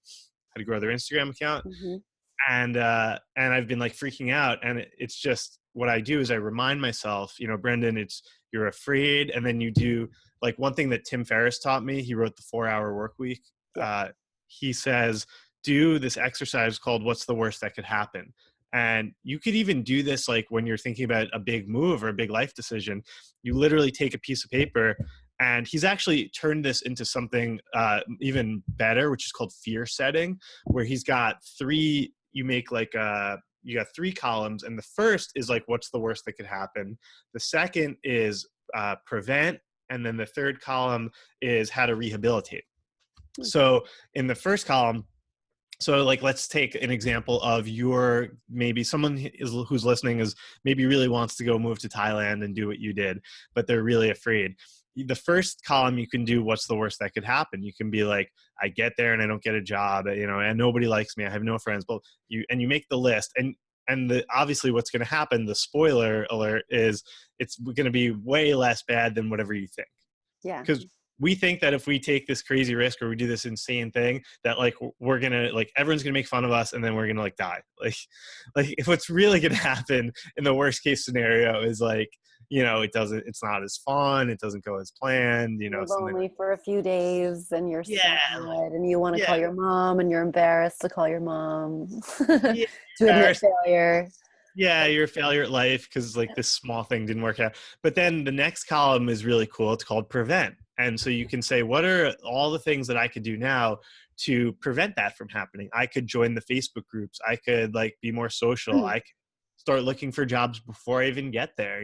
S1: how to grow their Instagram account.
S2: Mm-hmm.
S1: And I've been like freaking out, and it's just, what I do is I remind myself, Brendan, it's, you're afraid, and then you do, like, one thing that Tim Ferriss taught me, he wrote the 4 Hour Work Week.
S2: Yeah.
S1: uh, he says, do this exercise called what's the worst that could happen. And you could even do this like when you're thinking about a big move or a big life decision. You literally take a piece of paper, and he's actually turned this into something even better, which is called fear setting, where he's got three, you make like you got three columns, and the first is like, what's the worst that could happen? The second is prevent, and then the third column is how to rehabilitate. So in the first column, so like, let's take an example of your, maybe someone who's listening is maybe really wants to go move to Thailand and do what you did, but they're really afraid. The first column, you can do what's the worst that could happen. You can be like, I get there and I don't get a job, and nobody likes me. I have no friends. But you make the list, and obviously what's going to happen, the spoiler alert, is it's going to be way less bad than whatever you think.
S2: Yeah.
S1: we think that if we take this crazy risk or we do this insane thing, that like we're gonna like everyone's gonna make fun of us and then we're gonna like die. Like if what's really gonna happen in the worst case scenario is like, it's not as fun, it doesn't go as planned,
S2: You're
S1: something like,
S2: lonely for a few days and you're sad
S1: yeah, like,
S2: and you want to
S1: yeah,
S2: call your mom and you're embarrassed to call your mom
S1: yeah,
S2: to admit failure.
S1: yeah, you're a failure at life because like this small thing didn't work out. But then the next column is really cool. It's called prevent. And so you can say, what are all the things that I could do now to prevent that from happening? I could join the Facebook groups. I could like be more social. I could start looking for jobs before I even get there,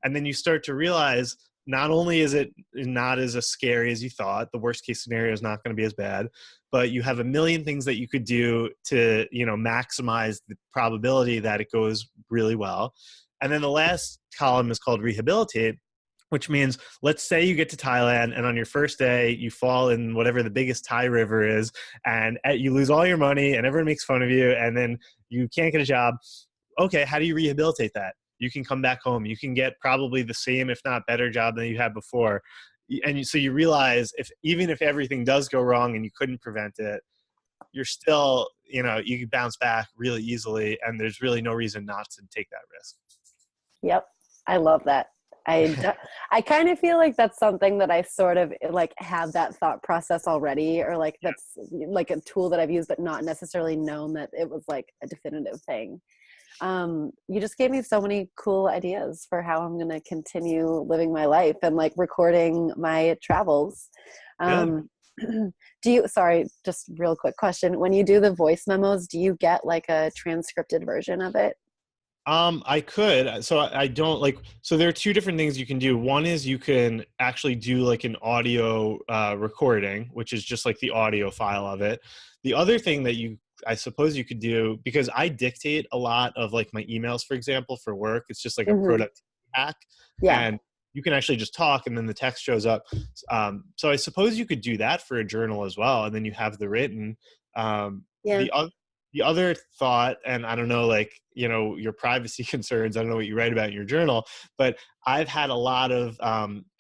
S1: and then you start to realize not only is it not as scary as you thought, the worst case scenario is not going to be as bad, but you have a million things that you could do to, maximize the probability that it goes really well. And then the last column is called rehabilitate, which means let's say you get to Thailand and on your first day you fall in whatever the biggest Thai river is and you lose all your money and everyone makes fun of you and then you can't get a job. Okay, how do you rehabilitate that? You can come back home. You can get probably the same, if not better job than you had before. And so you realize even if everything does go wrong and you couldn't prevent it, you're still, you can bounce back really easily. And there's really no reason not to take that risk.
S2: Yep. I love that. I kind of feel like that's something that I sort of like have that thought process already, or like that's like a tool that I've used, but not necessarily known that it was like a definitive thing. You just gave me so many cool ideas for how I'm going to continue living my life and like recording my travels.
S1: Good.
S2: Sorry, just real quick question. When you do the voice memos, do you get like a transcripted version of it?
S1: I could. So I don't like, so there are two different things you can do. One is you can actually do like an audio recording, which is just like the audio file of it. The other thing that I suppose you could do, because I dictate a lot of like my emails, for example, for work, it's just like a productivity hack.
S2: Yeah.
S1: And you can actually just talk and then the text shows up. So I suppose you could do that for a journal as well. And then you have the written.
S2: Yeah.
S1: The other thought, and I don't know, like, your privacy concerns, I don't know what you write about in your journal, but I've had a lot of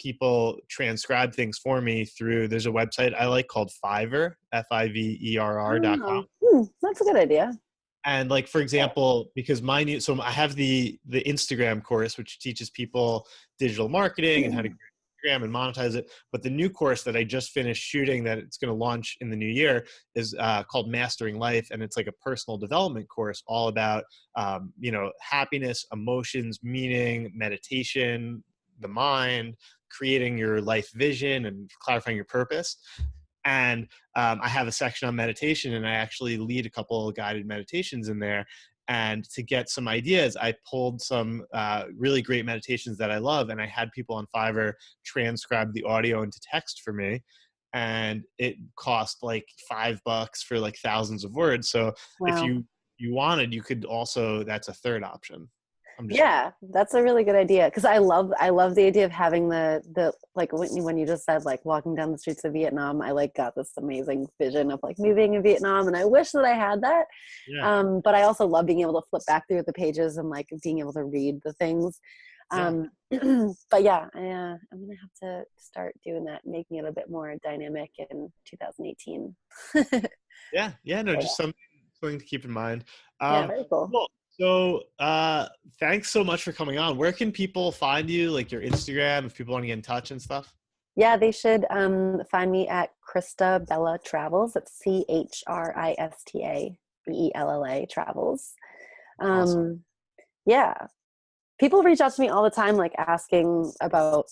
S1: people transcribe things for me there's a website I like called Fiverr, Fiverr.com.
S2: That's a good idea.
S1: And like, for example, because so I have the Instagram course, which teaches people digital marketing and how to create Instagram and monetize it. But the new course that I just finished shooting that it's going to launch in the new year is called Mastering Life. And it's like a personal development course all about, happiness, emotions, meaning, meditation, the mind, creating your life vision and clarifying your purpose. And I have a section on meditation and I actually lead a couple of guided meditations in there. And to get some ideas, I pulled some really great meditations that I love. And I had people on Fiverr transcribe the audio into text for me. And it cost like $5 for like thousands of words. So if
S2: Wow.
S1: you wanted, you could also, that's a third option.
S2: Yeah, that's a really good idea. Cause I love the idea of having the like when you just said like walking down the streets of Vietnam, I like got this amazing vision of like me being in Vietnam and I wish that I had that.
S1: Yeah.
S2: But I also love being able to flip back through the pages and like being able to read the things.
S1: Yeah.
S2: But yeah, I'm going to have to start doing that, making it a bit more dynamic in 2018.
S1: Yeah. No,
S2: Yeah.
S1: just something to keep in mind.
S2: Yeah, very cool.
S1: Cool. So thanks so much for coming on. Where can people find you, like your Instagram, if people want to get in touch and stuff?
S2: Yeah, they should find me at Christa Bella Travels. It's CHRISTA BELLA Travels.
S1: Awesome.
S2: Yeah. People reach out to me all the time, like asking about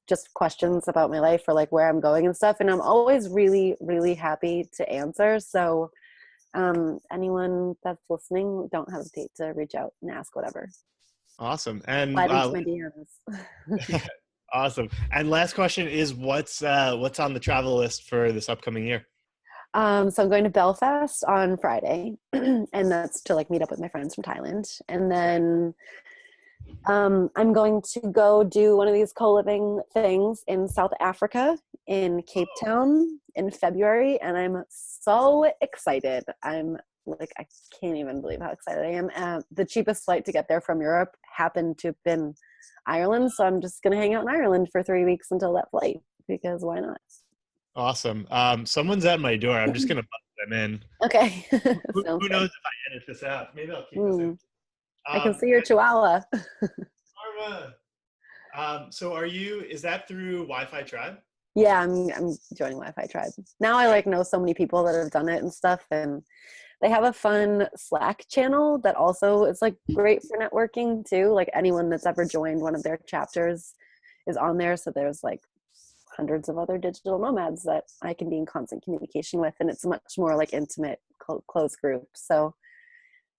S2: just questions about my life or like where I'm going and stuff. And I'm always really, really happy to answer. So anyone that's listening, don't hesitate to reach out and ask whatever.
S1: Awesome. And
S2: Slide into my DMs.
S1: awesome. And last question is what's on the travel list for this upcoming year?
S2: So I'm going to Belfast on Friday, and that's to like meet up with my friends from Thailand. And then I'm going to go do one of these co-living things in South Africa in Cape Town in February, and I'm so excited. I'm like, I can't even believe how excited I am. The cheapest flight to get there from Europe happened to have been Ireland, so I'm just going to hang out in Ireland for 3 weeks until that flight. because why not?
S1: Awesome. Someone's at my door. I'm just gonna buzz them in.
S2: Okay. Sounds
S1: Who
S2: good.
S1: knows if I edit this out? Maybe I'll keep this in.
S2: Mm, I can see your chihuahua.
S1: Karma. So is that through Wi-Fi Tribe?
S2: Yeah, I'm joining Wi-Fi Tribe. Now I like know so many people that have done it and stuff, and they have a fun Slack channel that also is like great for networking too. Like anyone that's ever joined one of their chapters is on there. So there's like hundreds of other digital nomads that I can be in constant communication with, and it's a much more like intimate, close group. So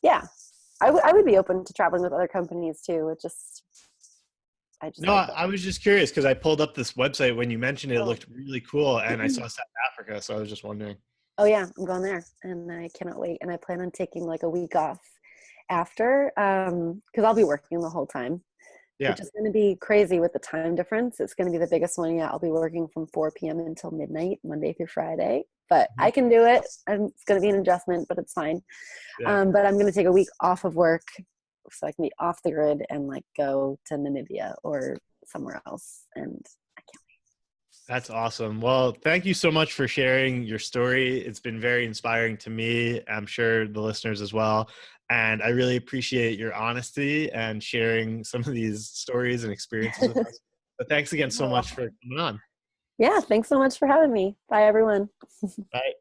S2: yeah, I would be open to traveling with other companies too. I just
S1: No,
S2: like
S1: I was just curious because I pulled up this website when you mentioned it. It
S2: oh.
S1: looked really cool, and I saw South Africa, so I was just wondering.
S2: Oh yeah, I'm going there, and I cannot wait. And I plan on taking like a week off after, because I'll be working the whole time,
S1: Yeah.
S2: which is going to be crazy with the time difference. It's going to be the biggest one yet. I'll be working from 4 p.m. until midnight, Monday through Friday. But I can do it. It's going to be an adjustment, but it's fine.
S1: Yeah.
S2: But I'm going to take a week off of work so I can be off the grid and like go to Namibia or somewhere else. And I can't wait.
S1: That's awesome. Well, thank you so much for sharing your story. It's been very inspiring to me. I'm sure the listeners as well. And I really appreciate your honesty and sharing some of these stories and experiences with us. But thanks again so much for coming on.
S2: Yeah, thanks so much for having me. Bye, everyone.
S1: Bye.